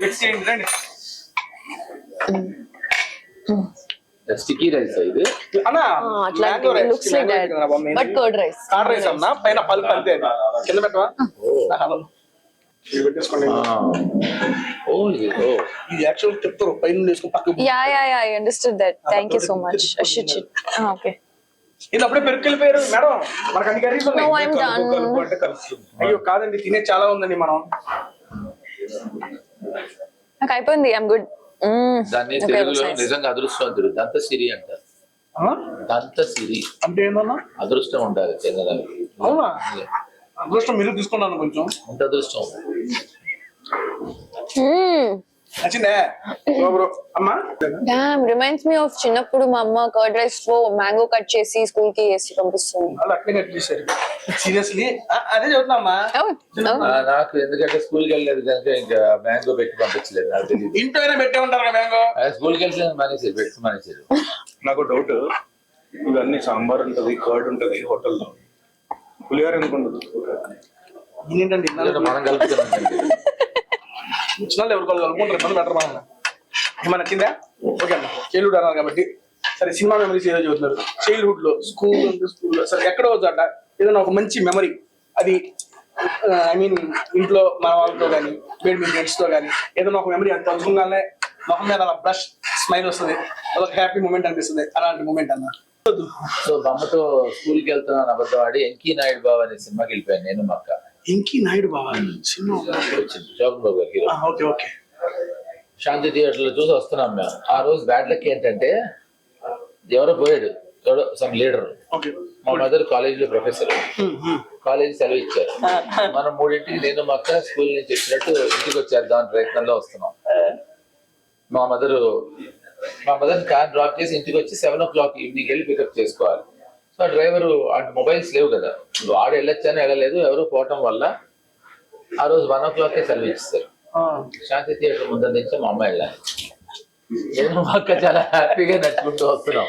Next ఏంటి రండి స్టిక్కీ రైస్ ఇది. అన్న అట్లాంటి looks like that but curd rice. Curd rice అన్న పైన పల్ప్ అంతే కింద పెట్టవా ఇది పెట్టేసుకోండి. ఓ ఇది ఓ ఇది యాక్చువల్ చెప్తారు పైన వేసుకుని పక్కకు Yeah, I understood that. Thank you so much. Shit. Okay. ఇది అప్పుడే పెరుకెళ్ళిపోయారు మేడం మనకు అన్ని కర్రీస్ ఉన్నాయి. No, I'm done. కలుపు అంటే కలుస్తుంది. అయ్యో కాదండి తినే చాలా ఉందండి మనం. నాకు అయిపోయింది. I'm good. దాన్ని Okay, తెలుగులో looks nice. నిజంగా అదృష్టవంతుడు దంతసిరి అంటారు. ఆ? దంతసిరి అంటే ఏందన్నా అదృష్టం ఉండాలి చెందడానికి. అవునా అదృష్టం మీరు తీసుకున్నాను కొంచెం అంత అదృష్టం. నచ్చిందే బ్రో అమ్మా Damn, reminds me of చిన్నప్పుడు మా అమ్మ కర్డ్ రైస్ లో మ్యాంగో కట్ చేసి స్కూల్ కి వేసి పంపిస్తుంది. వాళ్ళు అట్లే కట్ చేశారు సీరియస్లీ అదే చదువుతున్నా అమ్మా. నాకు ఎందుకంటే స్కూల్కి వెళ్ళలేదు కనుక ఇంకా మ్యాంగో పెట్టి పంపించలేదు. నాకు తెలియదు. ఇంట్లో అయినా పెట్టే ఉంటారు కదా మ్యాంగో. స్కూల్కి వెళ్తే మానేసారు పెట్టి మానేసారు. నాకు డౌట్, ఇవన్నీ సాంబార్ ఉంటది, కర్డ్ ఉంటది హోటల్లో, పులిహోర ఎందుకు ఉండదు? ఏంటండి ఎందుకంటే మనం కలుపుతున్నాం. వచ్చిన ఎవరు కలుపుకుంటారు ఇబ్బంది బెటర్ మన ఏమన్నా నచ్చిందా? ఓకే అన్న చైల్డ్హుడ్ అన్నారు కాబట్టి సరే సినిమా మెమరీస్ ఏదో చదువుతున్నారు. చైల్డ్హుడ్ లో స్కూల్లో సరే ఎక్కడో వద్దంట ఏదైనా ఒక మంచి మెమరీ అది ఐ మీన్ ఇంట్లో మన వాళ్ళతో కానీ మీ ఫ్రెండ్స్ తో కానీ ఏదైనా ఒక మెమరీ అంత తలుచుకోగానే మొహం మీద అలా బ్రష్ స్మైల్ వస్తుంది, అదొక హ్యాపీ మూమెంట్ అనిపిస్తుంది. అలాంటి మూమెంట్ అన్న. సో బొమ్మతో స్కూల్కి వెళ్తున్నాను అబద్ధం ఆడి ఎంకీ నాయుడు బాబు అనే సినిమాకి వెళ్ళిపోయాను నేను మా అక్క. ఇంకీ నాయుడు బాబా సినిమా వచ్చింది శోభన్ బాబు గారికి. ఓకే ఓకే శాంతి థియేటర్ లో చూసి వస్తున్నాం మేము. ఆ రోజు బ్యాడ్ లక్ ఏంటంటే ఎవరో పోయాడు, ఎవరో సమ్ లీడర్. ఓకే మా మదర్ కాలేజ్ లో ప్రొఫెసర్, కాలేజ్ సెలవు ఇచ్చారు. మనం 3ంటికి నేను మా అక్క స్కూల్ నుంచి వచ్చినట్టు ఇంటికి వచ్చేద్దాం ప్రయత్నంలో వస్తున్నాం. మా మదర్ కార్ డ్రాప్ చేసి ఇంటికి వచ్చి 7 o'clock ఈవినింగ్ వెళ్ళి పికప్ చేసుకోవాలి. సో డ్రైవర్ అంటే మొబైల్స్ లేవు కదా, వాడు వెళ్ళొచ్చాను వెళ్ళలేదు, ఎవరో పోవటం వల్ల ఆ రోజు 1 o'clock సెలవు ఇస్తారు. శాంతి థియేటర్ ముందర నుంచి మా అమ్మ వెళ్ళాలి. నేను మా అక్క చాలా హ్యాపీగా నడుచుకుంటూ వస్తున్నాం.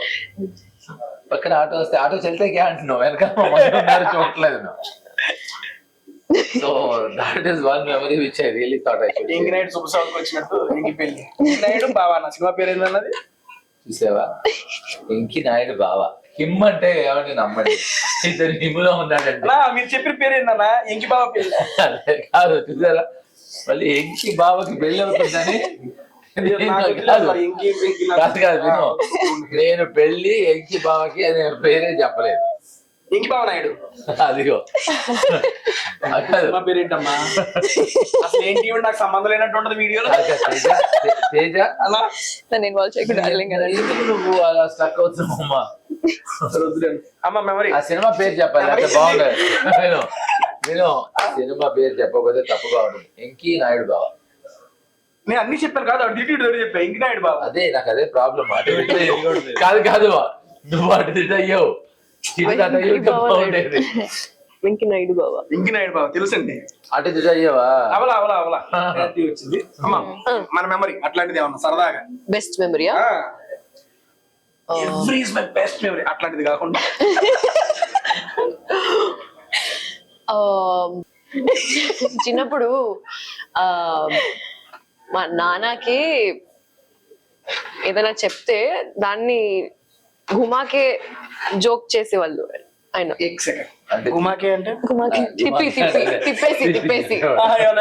పక్కన ఆటో వస్తే ఆటో చెల్తే క్యా అంటున్నాం, వెనకాల మా మదర్ ఉన్నారు చూడట్లేదు. So that is one memory which I really thought I should. ఇంకి నాయుడు సూపర్ సౌండ్ వచ్చినట్టు ఇంకి పెళ్లి నాయుడు బావా నా సినిమా పేరు ఏంటన్నది చూసావా? ఇంకి నాయుడు బావ. హిమ్ అంటే ఏమంటే నమ్మండి, ఇతను హిమ్లో ఉన్నాడండి. మీరు చెప్పిన పేరు ఏంటన్నా? ఇంకి బావ పెళ్లి కాదు చూసారా, మళ్ళీ ఎంకి బావకి పెళ్లి అవుతుందని కాదు విను, నేను పెళ్లి ఎంకి బావకి అనే పేరే చెప్పలేదు. ఇంకి బావ నాయుడు అదిగో సినిమా పేరు ఏంటమ్మా? అసలు ఏంటి నాకు సంబంధం లేనట్టు ఉంటది వీడియోలో. తేజ అలా నన్ను ఇన్వాల్వ్ చేయకుండా ఎందుకు నువ్వు అలా స్టక్ అవుతున్నావు? అమ్మ మెమరీ ఆ సినిమా పేరు చెప్పాలి, అంటే బాగుండదు. నేను సినిమా పేరు చెప్పకపోతే తప్పుగా ఉంటుంది. ఎంకి నాయుడు బావ. నేను అన్ని చెప్పాను కాదు, డిటీడ్ చెప్పా ఇంకి నాయుడు బావ. అదే నాకు అదే ప్రాబ్లం. కాదు నువ్వు అటు తిట్ అయ్యావు, బాగుండేది. వెంకీ నాయుడు బాబా. ఇంకి నాయుడు బావ తెలుసండి. అటు తిట్ అయ్యావా? అవలా వచ్చింది అమ్మ మన మెమరీ అట్లాంటిది ఏమన్నా సరదాగా బెస్ట్ మెమరీయా? Every is my best memory అట్లాంటిది కాకుండా చిన్నప్పుడు మా నాన్నకి ఏదైనా చెప్తే దాన్ని గుమాకే జోక్ చేసేవాళ్ళు ఆయన. ఎక్ సెకండ్ అంటే గుమాకే అంటే తిప్పేసి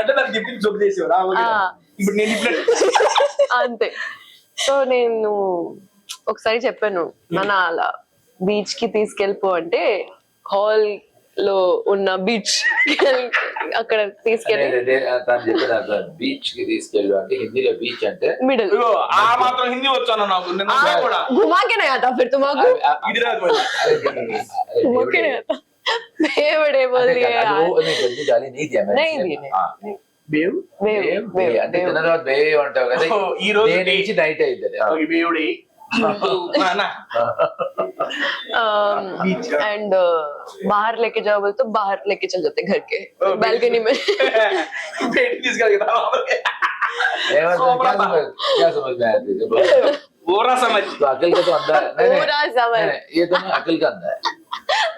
అంటే నాకు చెప్పి జోక్ చేసేవారు. ఇప్పుడు నేను అంతే. సో నేను ఒకసారి చెప్పాను, నాన్న అలా బీచ్ కి తీసుకెళ్ళిపో అంటే హాల్ లో ఉన్న బీచ్ అక్కడ తీసుకెళ్ళి తను చెప్పేది అర్థం. బీచ్ కి తీసుకెళ్ళు అంటే హిందీలో బీచ్ అంటే మిడిల్. ఆ మాత్రం హిందీ వచ్చాను నాకు కూడా. घुमा के नहीं आता फिर तुमको ఇది రాదు మరి. घुमा के नहीं आता बेवड़े बोल दिए यार గాలి नहीं दिया मैंने. नहीं दिए బేవ్ वेव అంటే తిన్న తర్వాత బే అంటావు కదా, ఈ రోజు డే నుంచి నైట్ అయింది. బేవుడి एंड बाहर लेके जाओ बोले तो बाहर लेके चल जाते घर के बालकनी में. Sobra ba? क्या समझ में आया तुझे बोल? ఓరా సమజ్ तो अकल का तो अंधा है नहीं, पूरा समझ। नहीं, ये तो ना अकल का अंधा है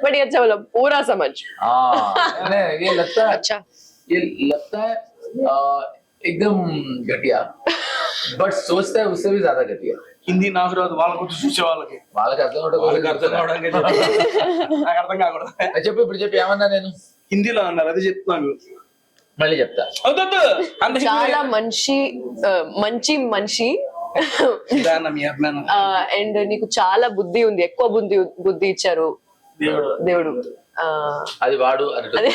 बट ये अच्छा बोला, पूरा समझ। हाँ नहीं, ये लगता है अच्छा। ये लगता है एकदम घटिया बट सोचता है उससे भी ज्यादा घटिया హిందీ నాకు రాదు వాళ్ళకు చూసే వాళ్ళకి వాళ్ళకి అర్థం అవడం వాళ్ళకి అర్థం కావడానికి నాకు అర్థం కాకూడదు చెప్పు ఇప్పుడు చెప్పి ఏమన్నా నేను హిందీలో అన్నారు అది చెప్తున్నాను మళ్ళీ చెప్తా వద్దొద్దు అంత చాలా మంచి మనిషి మీ అభిమానం అండ్ నీకు చాలా బుద్ధి ఉంది, ఎక్కువ బుద్ధి ఇచ్చారు దేవుడు. అది వాడు అదే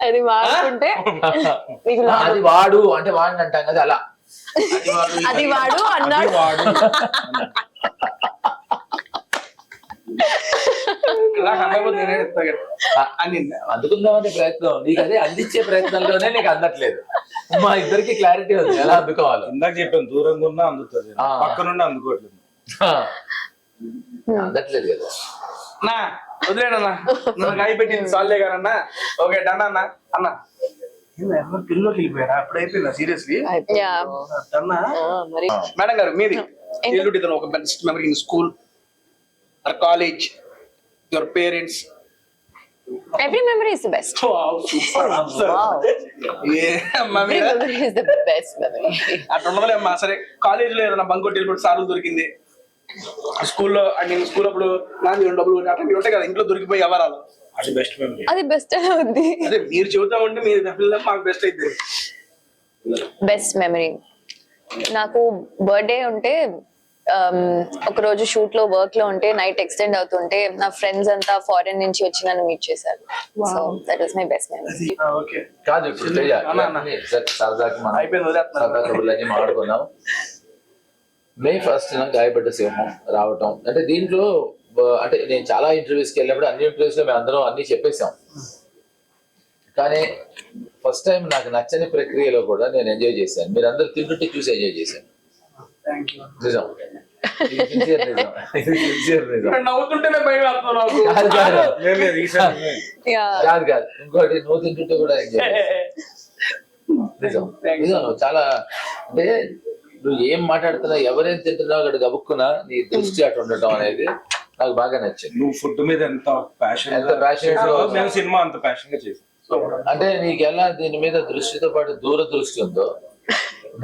అది వాడుకుంటే నీకు లాభం. అది వాడు అంటే వాడిని అంటాం కదా అలా అది వాడు అన్నాడు. నాకు అందకపోతే నేనే చెప్తా కదా అని అందుకుందామనే ప్రయత్నం నీకు అదే అందించే ప్రయత్నంలోనే నీకు అందట్లేదు. మా ఇద్దరికి క్లారిటీ ఉంది ఎలా అందుకోవాలి. ఇందాక చెప్పాను దూరంగా ఉన్నా అందుతుంది, ఆ. పక్క నుండి అందుకోవట్లేదు. అందట్లేదు కదా. నా వదిలేడన్నా నన్ను కాయ పెట్టింది సాల్లే గారన్నా. ఓకే డన్ అన్న అన్న పిల్లోకి వెళ్ళిపోయారా అప్పుడు అయిపోయిందా సీరియస్లీ Yeah. అన్నా మరి మేడం గారు మీది ఎల్లుండి ఇతను ఒక best memory in school or college your parents Every memory is the best. Super ఏ అమ్మా every మీద memory is the best memory. అట్లా ఉండదులే అమ్మా. సరే కాలేజ్ లో ఏదైనా బంక్ వెళ్ళిపోతే సార్లు దొరికింది, స్కూల్లో నేను స్కూల్ అప్పుడు నాది డబ్బులు అట్లా మీరు ఉంటాయి కదా ఇంట్లో దొరికిపోయి ఎవరాలు అది బెస్ట్ మెమరీ. అది బెస్ట్ ఎలా ఉంది. అదే మీరు చెబుతా ఉంటే మీరు డబ్బులు మాకు బెస్ట్ అయితే బెస్ట్ మెమరీ నాకు బర్త్డే ఉంటే ఒక రోజు షూట్ లో వర్క్ లో ఉంటే నైట్ ఎక్స్టెండ్ అవుతుంటే నా ఫ్రెండ్స్ అంతా ఫారెన్ నుంచి వచ్చి నన్ను మీట్ చేశారు. So that was my best memory. Okay కాదు ఇప్పుడు తేజ, ఇవన్నీ సరదాకి మనం అయిపోయింది వదిలేస్తున్నారు. సరదా కబుర్లన్నీ మాట్లాడుకుందాం. మే 1st గాయపడ్డ సింహం రావటం అంటే దీంట్లో అంటే నేను చాలా ఇంటర్వ్యూస్కి వెళ్ళినప్పుడు అన్ని ఇంటర్వ్యూస్ లో మేము అందరం అన్ని చెప్పేసాం. కానీ ఫస్ట్ టైం నాకు నచ్చని ప్రక్రియలో కూడా నేను ఎంజాయ్ చేశాను. మీరు అందరు తింటుంటే చూసి ఎంజాయ్ చేశాను. నిజం, ఇది sincere నిజం, ఇది sincere నిజం. నవ్వుతుంటేనే భయం వేస్తున్నావు నాకు. కాదు కాదు లేదు, లేదు, ఈసారి కాదు కాదు ఇంకోటి నువ్వు తింటుంటే కూడా ఎంజాయ్ నిజం నిజం. నువ్వు చాలా అంటే నువ్వు ఏం మాట్లాడుతున్నావు ఎవరేం తింటున్నావు అక్కడ గబుక్కున్నా నీ దృష్టి అటు ఉండటం అనేది నాకు బాగా నచ్చింది. నువ్వు ఫుడ్ మీద ఎంత ప్యాషన్, ఎంత passionate గా మేము సినిమా అంత ప్యాషన్ గా చేసాం. అంటే నీకు ఎలా దీని మీద దృష్టితో పాటు దూరదృష్టి ఉందో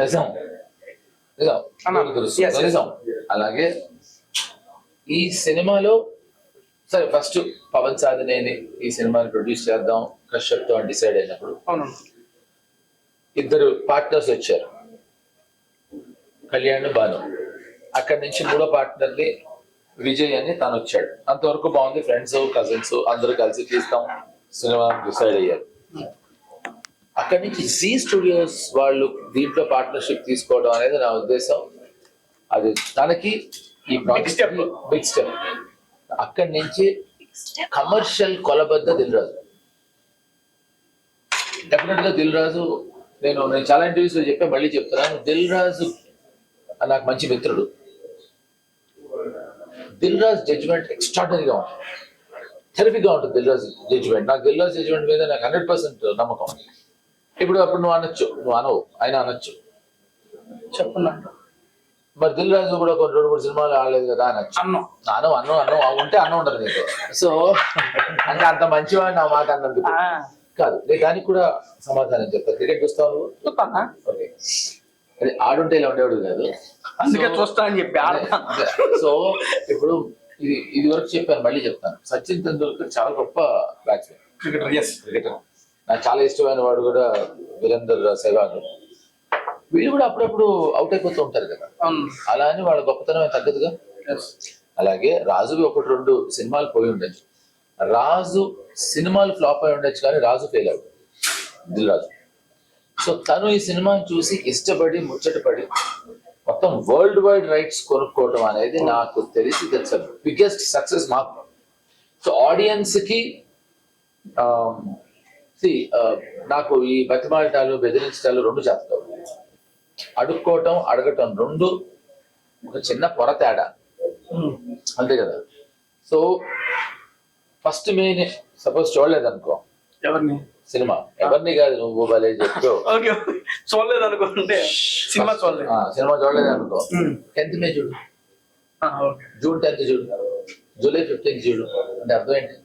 నిజం నిజం దూరదృష్టి ఉందో నిజం. అలాగే ఈ సినిమాలో సరే ఫస్ట్ పవన్ సాధినేని ఈ సినిమాని ప్రొడ్యూస్ చేద్దాం కశ్యప్ తో డిసైడ్ అయినప్పుడు అవును ఇద్దరు పార్ట్నర్స్ వచ్చారు, కళ్యాణ్ భాను. అక్కడి నుంచి మూడో పార్ట్నర్ ని విజయ్ అని తను వచ్చాడు. అంతవరకు బాగుంది, ఫ్రెండ్స్ కజిన్స్ అందరూ కలిసి తీస్తాం సినిమా డిసైడ్ అయ్యారు. అక్కడి నుంచి జీ స్టూడియోస్ వాళ్ళు దీంట్లో పార్ట్నర్షిప్ తీసుకోవడం అనేది నా ఉద్దేశం. అది తనకి ఈ బిగ్ స్టెప్. అక్కడి నుంచి కమర్షియల్ కొలబద్ద దిల్ రాజు. డెఫినెట్ గా దిల్ రాజు నేను చాలా ఇంటర్వ్యూస్ లో చెప్పా, మళ్ళీ చెప్తున్నాను. దిల్ రాజు నాకు మంచి మిత్రుడు. దిల్ రాజు జడ్జిమెంట్ ఎక్స్ట్రాడనరీగా ఉంటుంది, థెరపీగా ఉంటుంది. దిల్ రాజు జడ్జిమెంట్ నాకు దిల్ రాజు జడ్జిమెంట్ మీద నాకు 100% నమ్మకం. ఇప్పుడు అప్పుడు నువ్వు అనొచ్చు, నువ్వు అనవు, ఆయన అనొచ్చు, చెప్పండి మరి దిల్ రాజు కూడా కొన్ని 2-3 సినిమాలు ఆడలేదు కదా అనొచ్చు. అన్నం అన్నం అన్నం అన్నం ఉంటే అన్నం ఉండదు నీకు. సో అంటే అంత మంచివాడు నా మాట అన్నందుకు కాదు. నేను దానికి కూడా సమాధానం చెప్తా. క్రికెట్ చూస్తావు నువ్వు? చూస్తానా ఓకే, అది ఆడుంటే ఇలా ఉండేవాడు కాదు, అందుకే చూస్తా అని చెప్పి ఆడతా. సో ఇప్పుడు ఇది వరకు చెప్పాను, మళ్ళీ చెప్తాను. సచిన్ తెండూల్కర్ చాలా గొప్ప బ్యాట్స్మెన్, క్రికెటర్ ఎస్ క్రికెటర్. నాకు చాలా ఇష్టమైన వాడు కూడా వీరేందర్ సెహ్వాగ్. వీళ్ళు కూడా అప్పుడప్పుడు అవుట్ అయిపోతూ ఉంటారు కదా, అలా అని వాళ్ళ గొప్పతనం తగ్గదుగా. అలాగే రాజువి 1-2 సినిమాలు పోయి ఉండొచ్చు, రాజు సినిమాలు ఫ్లాప్ అయి ఉండొచ్చు, కానీ రాజు ఫెయిల్ అవుతాడు దిల్ రాజు. సో తను ఈ సినిమాని చూసి ఇష్టపడి ముచ్చటపడి మొత్తం వరల్డ్ వైడ్ రైట్స్ కొనుక్కోవడం అనేది నాకు తెలిసి దట్స్ బిగ్గెస్ట్ సక్సెస్ మాకు. సో ఆడియన్స్ కి నాకు ఈ బతిమాలటాలు బెదిరించటాలు 2 చేస్తావు, అడుక్కోవటం అడగటం 2 ఒక చిన్న పొర తేడా, అంతే కదా. సో ఫస్ట్ మెయిన్ సపోజ్ చూడలేదు అనుకో, ఎవరిని సినిమా ఎవరిని కాదు, నువ్వు భలే చెప్పావు. ఓకే చూడలేదు అనుకుంటే సినిమా చూడలేదు. సినిమా చూడలేదు అనుకో, 10th మే చూడు, ఓకే జూన్ 10th చూడు, జూలై 15th చూడు. అంటే అర్థం ఏంటి?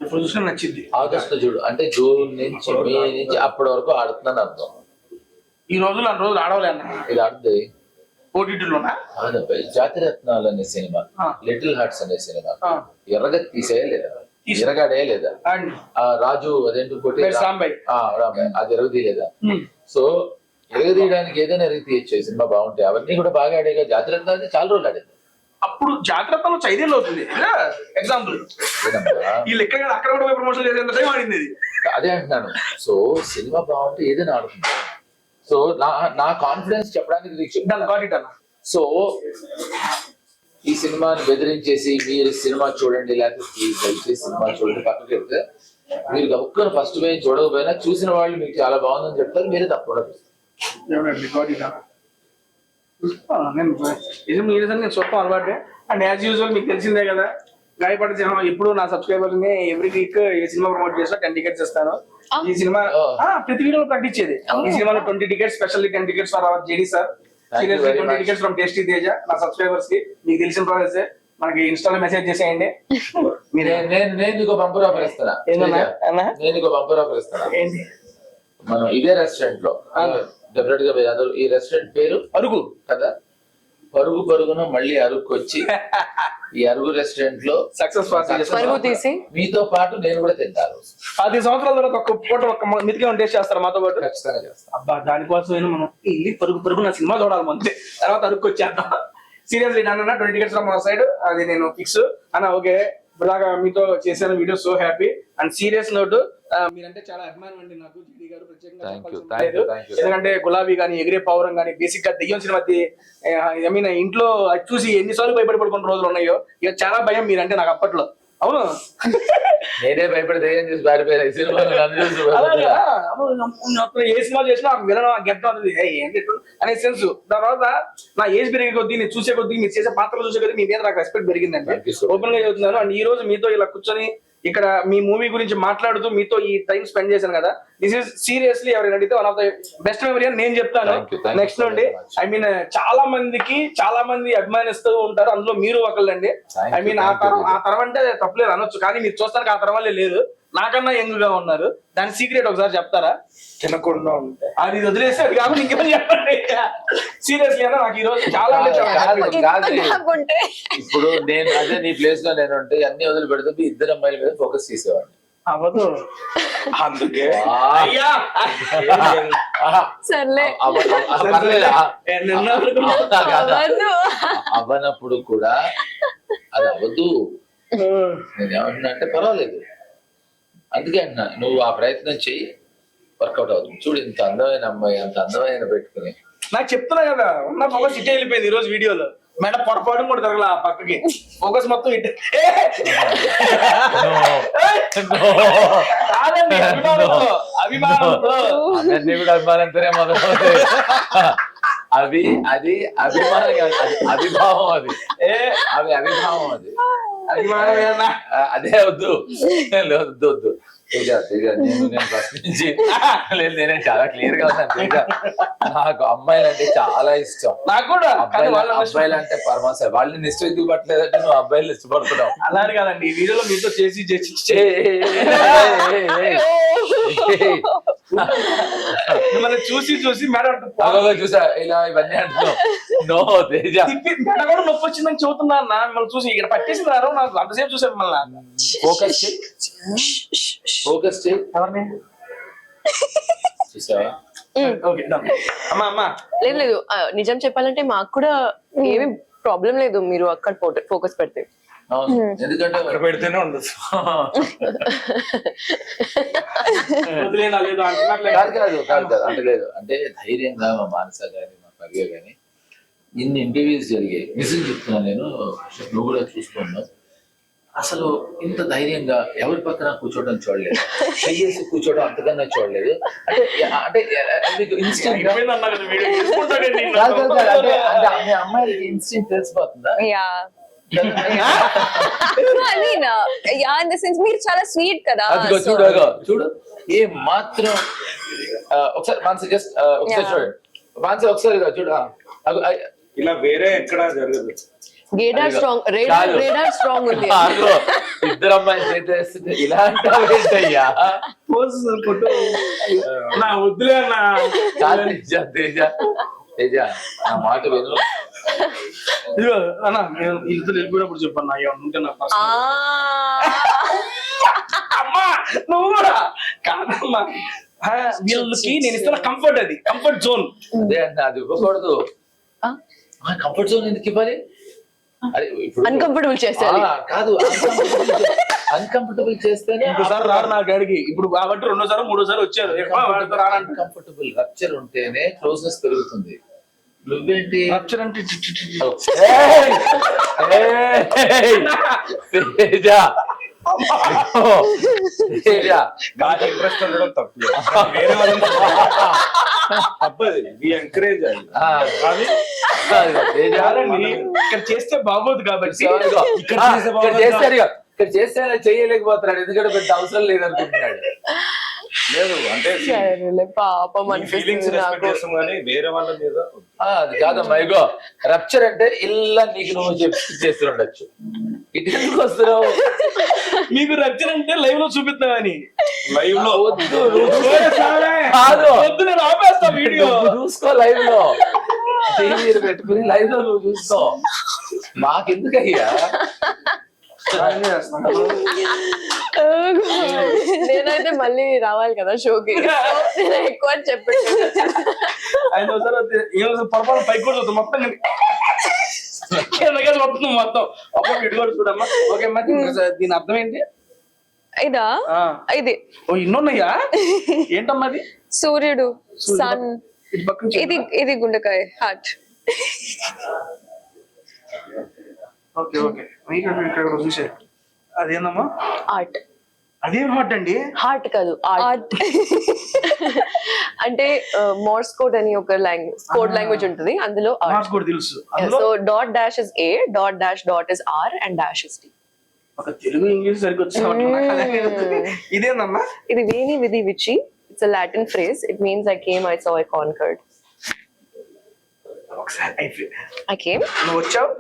ఇప్పుడు చూసిన నచ్చింది. ఆగస్ట్ చూడు, అంటే జూన్ నుంచి మే నుంచి అప్పటి వరకు ఆడుతున్నాను అర్థం. ఈ రోజులు అన్ని రోజులు ఆడవలే అన్న. ఇది ఆడుతుంది. ఓటీటీలోనా? జాతిరత్నాలు అనే సినిమా, లిటిల్ హార్ట్స్ అనే సినిమా ఎర్రగా తీసేయా లేదా, ఎరగాడే లేదా, ఆ రాజు అదేంటి రాంబాయ్ అది ఎరగదీయలేదా? సో ఎరగదీయడానికి ఏదైనా రీతి ఇచ్చే సినిమా బాగుంటాయి. అవన్నీ కూడా బాగా ఆడేగా. జాతిరత్నాలు చాలా రోజులు ఆడేది. అప్పుడు జాగ్రత్తలో 5 ఏళ్ళు అవుతుంది ఎగ్జాంపుల్. వీళ్ళు ఎక్కడ అక్కడ కూడా ప్రమోషన్ చేసేంత టైం ఆడింది ఇది. అదే అంటున్నాను. సో సినిమా బాగుంటే ఏదైనా ఆడుతుంది. సో నా కాన్ఫిడెన్స్ చెప్పడానికి. సో ఈ సినిమాని బెదిరించేసి మీరు సినిమా చూడండి లేకపోతే దయచేసి సినిమా చూడండి పక్కకి వెళ్తే, మీరు గబుక్కుని ఫస్ట్ పోయి చూడకపోయినా చూసిన వాళ్ళు మీకు చాలా బాగుందని చెప్తారు, మీరే తప్పకుండా చూస్తారు. నేను చూస్తాం అలవాటే. అండ్ యాజ్ యూజువల్ మీకు తెలిసిందే కదా, గాయపడే సినిమా ఎప్పుడు నా సబ్స్క్రైబర్ ని ఎవ్రీ వీక్ ఏ సినిమా ప్రమోట్ చేసినా 10 టికెట్స్ ఇస్తాను. ఈ సినిమా ప్రతి వీడియోలో ప్రకటించేది. ఈ సినిమాలో 20 tickets, specially 10 tickets for hour JD sir, seriously 20 tickets from tasty Teja. నా సబ్స్క్రైబర్స్ కి మీకు తెలిసిన ప్రాసెస్ మనకి ఇన్స్టాలో మెసేజ్ చేసేయండి. నేను నీకు బంపర్ ఆఫర్ ఇస్తాను. నేను నీకు బంపర్ ఆఫర్ ఇస్తాను. ఏంటి? మనం ఇదే రెస్టారెంట్ లో డెఫినెట్ గా అందరూ, ఈ రెస్టారెంట్ పేరు అరుగు కదా, పరుగున మళ్ళీ అరుకు వచ్చి ఈ అరుగు రెస్టారెంట్ లో సక్సెస్ పరుగు తీసి మీతో పాటు నేను కూడా తింటాను. 10 సంవత్సరాల తర్వాత ఒక్క పూట ఒక్క మితిగా టేస్ట్ చేస్తారు మాతో పాటు. ఖచ్చితంగా చేస్తాను. అబ్బా దానికోసమైనా మనం ఇల్లు పరుగు నా సినిమా చూడాలి అంతే, తర్వాత అరుకు వచ్చేద్దాం. సీరియస్లీ అన్న 20 టికెట్స్ ఫ్రమ్ అవర్ సైడ్, అది నేను ఫిక్స్ అన్న. ఓకే ఇప్పటిదాకా మీతో చేసిన video so happy. And serious note, మీరంటే చాలా అభిమానం అండి నాకు, జీడీ గారు ప్రత్యేకంగా. ఎందుకంటే గులాబీ గానీ, ఎగిరే పౌరం గానీ, బేసిక్ గా దెయ్యం సినిమా ఐ మీన్ ఇంట్లో అది చూసి ఎన్నిసార్లు భయపడి పడుకున్న రోజులు ఉన్నాయో. ఇక చాలా భయం మీరంటే నాకు అప్పట్లో. అవును, నేనే భయపడి దెయ్యం చూసి పారిపోయాను. ఏ సినిమా చేసినా విలన్ గెట్ అవుతుంది అనే సెన్స్. దాని తర్వాత నా ఏజ్ పెరిగే కొద్దీ, నేను చూసే కొద్దీ, మీరు చేసే పాత్రలు చూసే కొద్దీ మీ మీద నాకు రెస్పెక్ట్ పెరిగిందండి. ఓపెన్ గా చెబుతున్నాను. అండ్ ఈ రోజు మీతో ఇలా కూర్చొని ఇక్కడ మీ మూవీ గురించి మాట్లాడుతూ మీతో ఈ టైం స్పెండ్ చేశాను కదా, దిస్ ఈస్ సీరియస్లీ ఎవరైనా అడిగితే one of the best memory అని నేను చెప్తాను. నెక్స్ట్ నుండి ఐ మీన్ చాలా మంది అభిమానిస్తూ ఉంటారు, అందులో మీరు ఒకళ్ళండి. ఐ మీన్ ఆ తరం అంటే తప్పలేదు అనొచ్చు, కానీ మీరు చూస్తానికి ఆ తరం వల్లే లేదు, నాకన్నా యంగ్ గా ఉన్నారు. దాని సీక్రెట్ ఒకసారి చెప్తారా? తినకుండా ఉంటే అది వదిలేసి అది కాకుండా ఇంకేమని చెప్పండి. సీరియస్లీ అన్న నాకు ఈ రోజు చాలా ఇప్పుడు నేను అదే నీ ప్లేస్ లో నేను ఉంటే అన్ని వదిలి పెడితే ఇద్దరు అమ్మాయిల మీద ఫోకస్ చేసేవాడిని. అవ్వదు అందుకే అయ్యా సర్లే అవ్వనప్పుడు కూడా అది అవ్వదు. నేనేమంటున్నా అంటే పర్వాలేదు, అందుకే అంటున్నా నువ్వు ఆ ప్రయత్నం చెయ్యి, వర్కౌట్ అవుతుంది. చూడు ఇంత అందమైన అమ్మాయి, అంత అందమైన పెట్టుకుని నాకు చెప్తున్నా కదా, ఉన్న ఫోకస్ ఇటే వెళ్ళిపోయింది ఈ రోజు వీడియోలో. మేడం పొరపాటు కూడా జరగల ఆ పక్కకి, ఫోకస్ మొత్తం ఇటే. కాదండి అభిమానంతో అన్నీ కూడా అభిమానంతోనే మొదలవుతాయి. అది అభిమానం కాదు, అది అభిభావం. అది అభిభావం. అభిమానం అదే వద్దు వద్దు. నేను ఫస్ట్ నుంచి నేను చాలా క్లియర్ గా ఉన్నాను. నాకు అమ్మాయిలు అంటే చాలా ఇష్టం. నాకు కూడా అబ్బాయిలు అంటే పరమాశ. వాళ్ళని ఇష్టం ఎందుకు పట్టలేదంటే నువ్వు అబ్బాయిలు ఇష్టపడుతున్నావు. అలానే కాదండి, ఈ వీడియోలో మీతో చేసి మిమ్మల్ని చూసి మేడం చూసా ఇలా ఇవన్నీ అంటున్నావు. నో తేజ మెడ కూడా నొప్పి వచ్చిందని చెబుతున్నా అన్న. మిమ్మల్ని చూసి ఇక్కడ పట్టేసినారు, నాకు అంతసేపు చూసాను మిమ్మల్ని. ఫోకస్ చేయి. చూసావా? అమ్మా లేదు నిజం చెప్పాలంటే మాకు కూడా ఏమి ప్రాబ్లం లేదు మీరు అక్కడ ఫోకస్ పెడితే. ఎందుకంటే పెడితేనే ఉండదు. కాదు అంటే లేదు అంటే ధైర్యంగా మా మానస గాని మా పర్య గాని ఇన్ని ఇంటర్వ్యూస్ జరిగాయి. నిజం చెప్తున్నాను నేను, నువ్వు కూడా చూస్తున్నావు. అసలు ఇంత ధైర్యంగా ఎవరి పక్కన కూర్చోవడం చూడలేదు, చెయ్యేసి కూర్చోవడం అంతకన్నా చూడలేదు. అంటే మీకు ఇన్స్టెంట్ అమ్మాయిలకి ఇన్స్టెంట్ తెలిసిపోతుందా? I mean ya in the sense మీరు చాలా స్వీట్ కదా. అదిగో so- చూడు అదిగో చూడు ఏ మాత్రం ఒకసారి మాన్సి జస్ట్ ఒకసారి Yeah. చూడండి మాన్సి ఒకసారి ఇదిగో చూడు అదిగో, ఇలా వేరే ఎక్కడా జరగదు. గేడార్ స్ట్రాంగ్, కాదు. రేడార్ స్ట్రాంగ్ ఉంది. అదిగో, ఇద్దరు అమ్మాయిలు చేసేస్తుంది ఇలా అంటావేంటయ్యా? నా వద్దులే అన్న. కాదు తేజ తేజ తేజ నా మాట విను. ఇదిగో అన్న నేను ఇద్దరు వెళ్ళిపోయినప్పుడు చెప్పాను నా ఏమన్నా నాకు ఆ, అమ్మా నువ్వు కూడా కాదమ్మా. వీళ్ళకి నేను ఇస్తున్న కంఫర్ట్, అది కంఫర్ట్ జోన్. అదే అన్న అది ఇవ్వకూడదు. కంఫర్ట్ జోన్ ఎందుకు ఇవ్వాలి? అరే ఇప్పుడు అన్కంఫర్టబుల్ చేసేయాలి. కాదు అన్కంఫర్టబుల్ చేస్తేనే ఇంకోసారి రాడు నా గాడికి. ఇప్పుడు కాబట్టి రెండోసారి మూడోసారి వచ్చారు. అన్కంఫర్టబుల్ రప్చర్ ఉంటేనే క్లోజ్నెస్ పెరుగుతుంది. నువ్వేంటి రప్చర్ అంటే ఏయ్! ఏయ్! తేజ! తేజ! నాకు ఇంట్రెస్ట్ ఉండడం తప్పు, వేరే వాళ్ళని తప్పది. వి ఎంకరేజ్ అది. అది తేజ కాదండి, ఇక్కడ చేస్తే బాగోదు కాబట్టి. ఇక్కడ చేస్తాడు, ఇక్కడ చేస్తే ఆయన చేయలేకపోతున్నాడు, ఎందుకంటే పెద్ద అవసరం లేదనుకుంటున్నాడు. లేదు అంటే సరేలే, పాపం ఫీలింగ్స్ అనిపిస్తుంది రెస్పెక్ట్ నాకు. చేస్తాం కానీ వేరే వాళ్ళ మీద అది కాదమ్మా. ఇగో రప్చర్ అంటే ఇలా నీకు నువ్వు చేస్తుండొచ్చు. ఇటు ఎందుకు వస్తున్నావు? మీకు రప్చర్ అంటే లైవ్ లో చూపిద్దామని. లైవ్ లో వద్దు నువ్వు కాదు వద్దు, నేను ఆపేస్తా వీడియో. నువ్వు చూసుకో లైవ్ లో, టీవీ పెట్టుకుని లైవ్ లో నువ్వు చూసుకో. మాకెందుకయ్యా? నేనైతే మళ్ళీ రావాలి కదా షోకి, నేను ఎక్కువ అని చెప్పాను. ఆయన ఒకసారి పొరపాటు పైకి కూడా చూద్దాం మొత్తం కిందకే వస్తుంది మొత్తం. ఒక ఇటు కూడా చూడమ్మా. ఓకే అమ్మా, దీని అర్థం ఏంటి? ఇదా ఆ. ఇది ఓ ఇన్నున్నాయా? ఏంటమ్మా అది? సూర్యుడు, సన్. ఇటు పక్కన చూడు. ఇది గుండెకాయ, హార్ట్. ఓకే ఓకే, మీకు ఇక్కడ చూసే అదేందమ్మా? ఆర్ట్. అదేం హార్ట్ అండి? హార్ట్ కాదు, ఆర్ట్. అంటే మోర్స్ కోడ్ అని ఒక కోడ్ లాంగ్వేజ్ ఉంటుంది, అందులో నాకు కూడా తెలుసు. అందులో so dot dash is A, dot dash dot is R and dash is D. ఒక తెలుగు ఇంగ్లీష్ సరిగ్గా వచ్చి ఇదేందమ్మా? ఇది veni vidi vici. It's a Latin phrase. It means I came, I saw, I conquered. ఒకసారి ఐ కేమ్, నువ్వు వచ్చావు,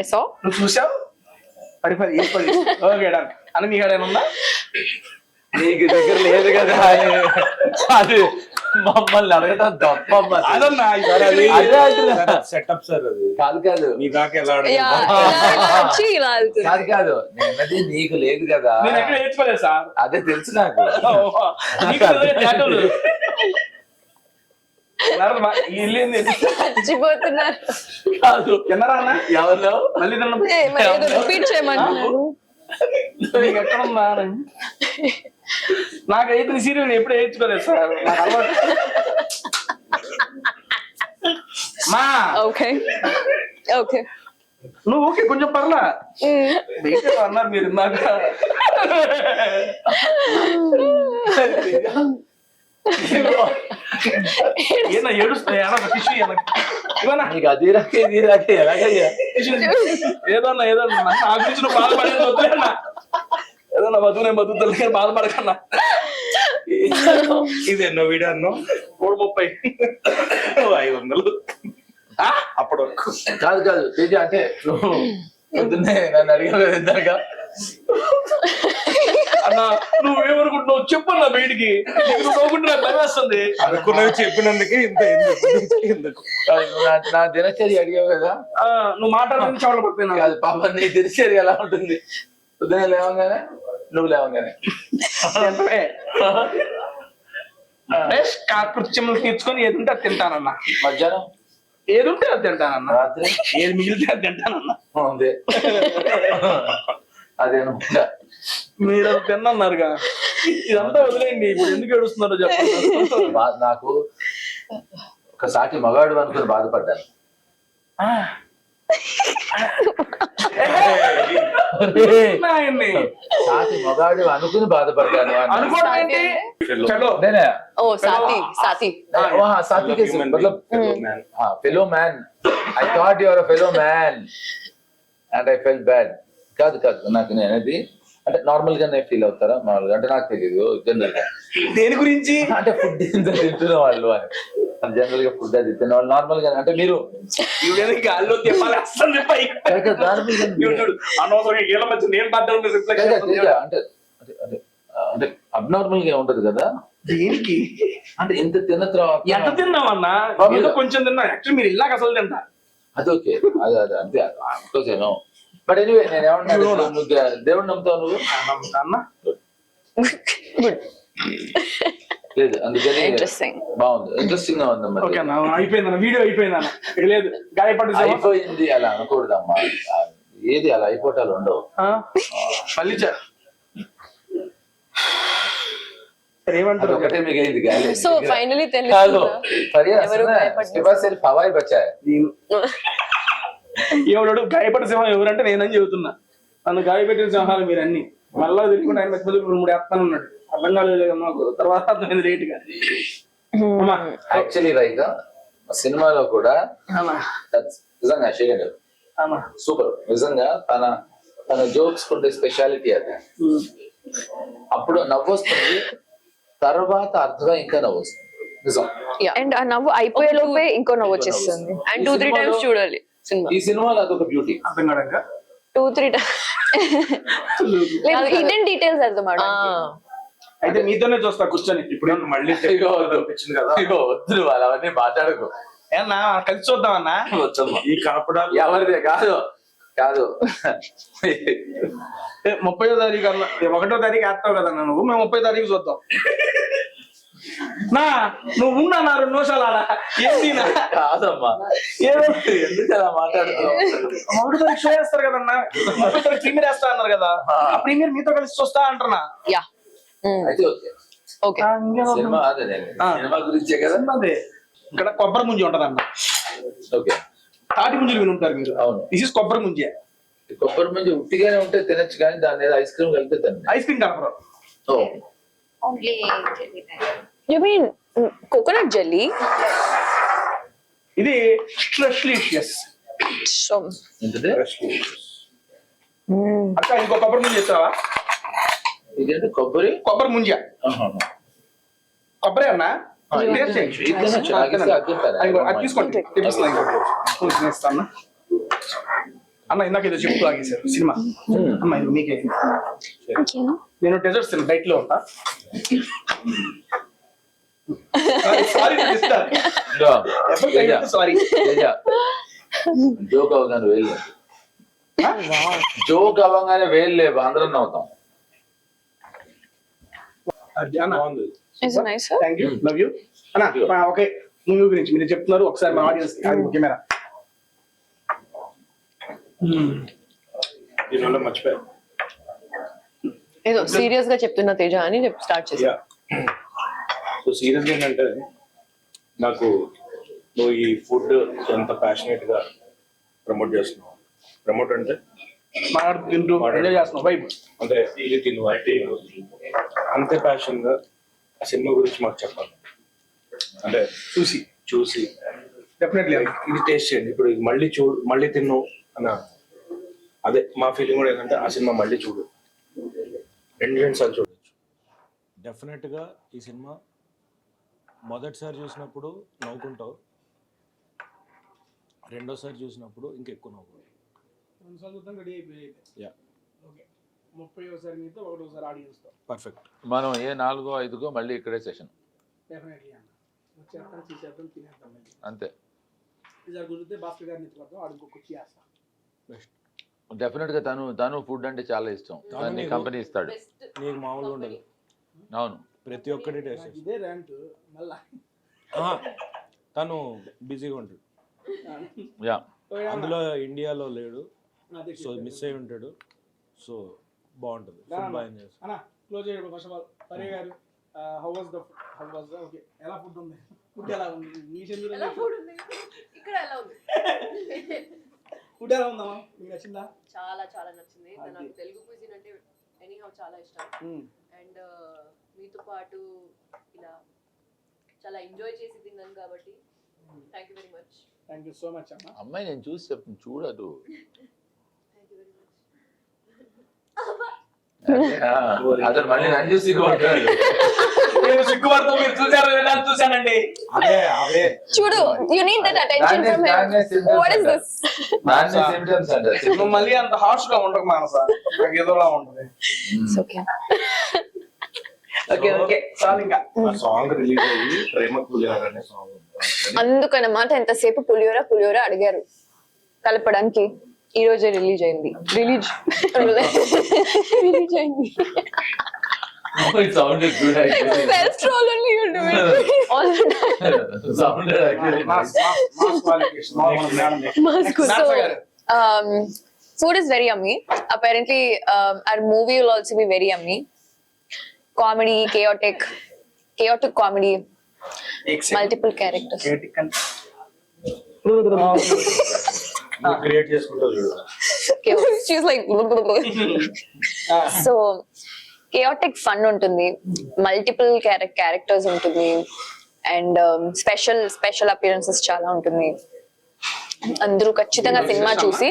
I saw, నువ్వు చూసావు, 10 ఓకే డన్ అని మీ కాడ ఏమన్నా? నీకు దగ్గర లేదు కదా అది మమ్మల్ని అడగడం తప్ప. అదన్నా సెటప్ సార్ అది. కాదు కాదు నీ దాకా ఎలా యా, అడగదు? ఇలా వచ్చి ఇలా వెళ్తుంది. కాదు కాదు నేనది నీకు లేదు కదా. నేను ఎక్కడ నేర్చుకోలేదు సార్. అదే తెలుసు నాకు. నీకు తెలియదు, టాటూలు. వెళ్ళింది చచ్చిపోతున్నారు. కాదు ఎన్నరా అన్న? ఎవరు మళ్ళీ రిపీట్ చేయమంటున్నాను. నీకు ఎక్కడ ఉందా? నాకైతే నీ సీరియల్ ఎప్పుడు నేర్చుకోలేదు సార్, నాకు అలవాటు. మా ఓకే ఓకే. నువ్వు ఓకే కొంచెం పర్లా బయట అన్నారు మీరు ఇందాక. ఏనా ఏడుస్తాయి టిష్యూ ఇవన్నా నీకు అది రాకే ఇది రాకే ఎలాగయ్యా? ఏదన్నా ఏదన్నా నా గురించి నువ్వు బాధపడేది వద్దులేనా? ఏదన్నా బతుకునే బతుకుతాను కానీ బాధపడకన్నా. ఇది ఎన్నో వీడియో అన్నో? 30 500 అప్పటి వరకు. కాదు కాదు తేజ, అంటే నువ్వు పొద్దున్నే నన్ను అడిగావు కదా ఇందాక. అన్నా నువ్వేమనుకుంటున్నావు చెప్పన్నా బయటికి. నువ్వు నవ్వుకుంటే నాకు భయం వేస్తుంది. అనుకున్నవి చెప్పినందుకే ఇంత ఎందుకు? కాదు, నువ్వు నా దినచర్య అడిగావు కదా. నువ్వు మాట్లాడుతుంది చవడ పడుతున్నా. కాదు పాప, నీ దినచర్య ఎలా ఉంటుంది? పొద్దున్నే లేవగానే, నువ్వు లేవగానే కృత్యములు తీర్చుకొని ఏది ఉంటే అది తింటానన్నా. మధ్యాహ్నం ఏది ఉంటే అది తింటానన్నా. రాత్రి ఏది మిగిలితే అది తింటానన్నా. అదే అదేనమాట. మీరు అది తిన్నన్నారుగా, ఇదంతా వదిలేయండి. ఇప్పుడు ఎందుకు ఏడుస్తున్నారో చెప్పండి. నాకు ఒక సాటి మగాడు అనుకుని బాధపడ్డాను. నాయన్ని. సాటి మగాడు అనుకుని బాధపడ్డాను. అనుకోవడం ఏంటి? చలో. నేనే ఓ సాతి, సాతి. साथी कैसे मतलब fellow man. I thought you are a fellow man. And I fell bad. కాదు నాకు నేను అనేది అంటే నార్మల్ గానే ఫీల్ అవుతారా మామూలుగా అంటే నాకు తెలియదు జనరల్ గా దేని గురించి అంటే ఫుడ్ ఎంత తింటున్న వాళ్ళు అని జనరల్ గా ఫుడ్ అది తిన్న వాళ్ళు నార్మల్ గా అంటే మీరు గాల్లో తిప్పాలేస్తుంది పైకి. దాని మీద చూడు, అనవసరంగా గీల మధ్య నేను పడ్డాను రిఫ్లెక్షన్ అంటే అంటే అంటే అబ్నార్మల్ గా ఉంటది కదా దేనికి అంటే ఇంత తిన్న తర్వాత ఎంత తిన్నామన్నా ఏదో కొంచెం తిన్నా యాక్చువల్లీ మీరు ఇల్లాక అసలు తింటా అది ఓకే అదే అంతే అఫ్కోర్స్ బట్ ఎనీవే నేను ఏమన్నా నువ్వు దేవుడు నమ్ముతావు నువ్వు అన్న లేదు అందుకని Interesting. బాగుంది ఇంట్రెస్టింగ్ గా ఉంది ఓకే మరి అన్న అయిపోయిందన్న వీడియో అయిపోయిందన్న ఇక లేదు గాయపడ్డ అయిపోయింది అలా అనకూడదమ్మా ఏది అలా అయిపోవటాలు ఉండవు మళ్ళీ సరే ఏమంటారు ఒకటే మిగిలింది గాలి సో ఫైనలీ కాదు ఎవరు భయపడ్డారు? హవాయి బచ్చాయి ఎవడు గాయపడ్డ సింహం ఎవరంటే నేనని చెబుతున్నా నన్ను గాయపెట్టిన సింహాలు మీరు అన్ని మళ్ళా తిరుగుకుంటే ఆయన మధ్య మూడు వేస్తాను ఉన్నాడు అర్థం కాలేదు మాకు తర్వాత అర్థమైంది రేట్ గా యాక్చువల్లీ రైట్ సినిమాలో కూడా నిజంగా శేఖర్ సూపర్ నిజంగా తన జోక్స్ ఉండే స్పెషాలిటీ అది అప్పుడు నవ్వొస్తుంది తర్వాత అర్థంగా ఇంకా నవ్వొస్తుంది నిజం అండ్ ఆ నవ్వు అయిపోయే లోపే ఇంకో నవ్వు వచ్చేస్తుంది. అండ్ 2-3 టైమ్స్ చూడాలి సినిమా. ఈ సినిమాలో అదొక బ్యూటీ అర్థం కాక 2-3 హిడెన్ డీటెయిల్స్ అర్థం అయితే మీతోనే చూస్తా కూర్చొని ఇప్పుడు మళ్ళీ అనిపించింది కదా వద్దు వాళ్ళు అవన్నీ మాట్లాడకు ఏమన్నా కలిసి చూద్దామన్నా వచ్చమ్మా ఈ కాపడాలు ఎవరిదే కాదు 30వ తారీఖు అన్న 1వ తారీఖు వేస్తావు కదన్నా నువ్వు మేము 30వ తారీఖు చూద్దాం నా నువ్వు ఉన్నా నా 2 నిమిషాలు ఆడ ఏంటి కాదమ్మా ఏదో ఎందుకు అలా మాట్లాడుతున్నావు 1వ తారీఖు షో వేస్తారు కదన్నా 30వ తారీఖు ప్రీమియర్ వేస్తా అన్నారు కదా ఆ ప్రీమియర్ మీతో కలిసి చూస్తా అంటున్నా యా అయితే ఓకే ఓకే సినిమా అదే సినిమా గురించే కదా అదే ఇక్కడ కొబ్బరి ముంజి ఉంటదన్న ఓకే తాటి ముంజులు విని ఉంటారు మీరు అవును దిస్ ఇస్ కొబ్బరి ముంజే కొబ్బరి మంచి ఉట్టిగానే ఉంటే తినచ్చు కానీ దాని మీద ఐస్ క్రీమ్ కలిపి తినండి ఐస్ క్రీమ్ కలపరు యు మీన్ కోకోనట్ జెల్లీ? ఇది స్ట్రెస్లీషియస్ ఏంటంటే అక్క ఇంకో కొబ్బరి ముంజ ఇస్తావా? ఇదేంటి కొబ్బరి కొబ్బరి ముంజ కొబ్బరి అన్న టేస్ట్ చేయండి. ఇది తినొచ్చు. నాకు ఇస్తే అది తింటాను. అది తీసుకోండి ఇస్తాను అన్న ఇందాక ఏదో చెప్తూ ఆగేశారు సినిమా అమ్మ ఇది మీకే నేను డెజర్ట్స్ డైట్ లో ఉంటా సారీ జోక్ అవగానే వేలు జోక్ అవగానే వేలు లేవు అందరం నవ్వుతాం బాగుంది. థ్యాంక్ యూ లవ్ యూ అన్న ఓకే మూవీ గురించి మీరు చెప్తున్నారు ఒకసారి మా ఆడియన్స్ కెమెరా దీనివల్ల మర్చిపోయా ఏదో సీరియస్ గా చెప్తున్నా తేజ అని స్టార్ట్ చేసా. సో సీరియస్గా ఏంటంటే నాకు నువ్వు ఈ ఫుడ్ ఎంత ప్యాషనేట్ గా ప్రమోట్ చేస్తున్నావు. ప్రమోట్ అంటే మాట్లాడుతూ తింటూ ఎంజాయ్ చేస్తున్నాం వైబ్ అంటే ఇది తిను అంటే అంతే ప్యాషన్ గా ఆ సినిమా గురించి మాకు చెప్పాలి. అంటే చూసి డెఫినెట్లీ ఇది టేస్ట్ చేయండి. ఇప్పుడు ఇది మళ్ళీ తిన్ను అన్న అదే మా ఫీలింగ్ కూడా ఏంటంటే ఆ సినిమా మళ్ళీ చూడు 2 సార్లు చూడొచ్చు. డెఫినెట్గా ఈ సినిమా మొదటిసారి చూసినప్పుడు నవ్వుకుంటావు, రెండోసారి చూసినప్పుడు ఇంకెక్కువ నవ్వుకుంటావు. రెడీ అయిపోయి యా 30వ మీతో 1వ ఆడియన్స్ తో పర్ఫెక్ట్. మనం ఏ 4గో 5గో మళ్ళీ ఇక్కడే సెషన్ డెఫినెట్లీ అన్న వచ్చేస్తాం తీసేద్దాం తినేద్దాం అంతే. ఇది కుదిరితే భాస్కర్ గారిని ఎత్తుకొద్దాం ఆడు ఇంకో కుర్చీ వేస్తాం. బెస్ట్. డెఫినెట్ గా తను ఫుడ్ అంటే చాలా ఇష్టం. దాన్ని కంపెనీ ఇస్తాడు. నీకు మామూలుగా ఉండదు. అవును ప్రతి ఒక్కటి టేస్ట్ ఇదే ర్యాంక్ మళ్ళా తను బిజీగా ఉంటాడు. యా అందులో ఇండియాలో లేడు, సో మిస్ అయి ఉంటాడు. సో బాగుంటుంది, ఫుడ్ బాగా ఎంజాయ్ చేస్తాడు. అన్న క్లోజ్ చేయడం ఫస్ట్ ఆఫ్ ఆల్ పరే గారు హౌ వాజ్ ఓకే ఎలా ఫుడ్ ఉంది? ఫుడ్ ఎలా ఉంది? మీ చెందులో ఇక్కడ ఎలా ఉంది? ఫుడ్ ఎలా ఉందమ్మా? మీకు నచ్చిందా? చాలా చాలా నచ్చింది. నాకు తెలుగు క్విజిన్ అంటే ఎనీహౌ చాలా ఇష్టం. అండ్ మీతో పాటు ఇలా చాలా ఎంజాయ్ చేసి తిన్నాను కాబట్టి thank you very much. Thank you so much అమ్మా. అమ్మాయి నేను చూసి చెప్తాను చూడదు. అతను మళ్ళీ నన్ను చూసి సిగ్గుపడ్డాడు. నేను సిగ్గుపడతాం, మీరు చూసారు లేదా అని చూశానండి. అదే చూడు, you need that attention from దాన్నే him. What is this? దాన్నే symptoms అంటారు. నువ్వు మళ్ళీ అంత హార్ష్ గా ఉండకు మానస, నాకు ఏదోలా ఉంటుంది. It's okay. ఓకే ఓకే చాలు ఇంకా. ఆ సాంగ్ రిలీజ్ అయ్యి ప్రేమ పులిహార అనే సాంగ్ అందుకనమాట ఎంతసేపు పులిహోర పులిహోర అడిగారు కలపడానికి. ఈ రోజే రిలీజ్ అయింది. రిలీజ్ అయింది. It sounded good actually. Self troll only you do it all the time. Sounded actually mass nice. Mass qualification So, food is very yummy. Apparently, our movie will also be very yummy. Comedy, chaotic comedy, multiple characters. Create చేసుకుంటావు చూడు. She's like so chaotic fun ఉంటుంది, multiple characters ఉంటుంది, and special appearances చాలా ఉంటుంది. అందరూ ఖచ్చితంగా cinema చూసి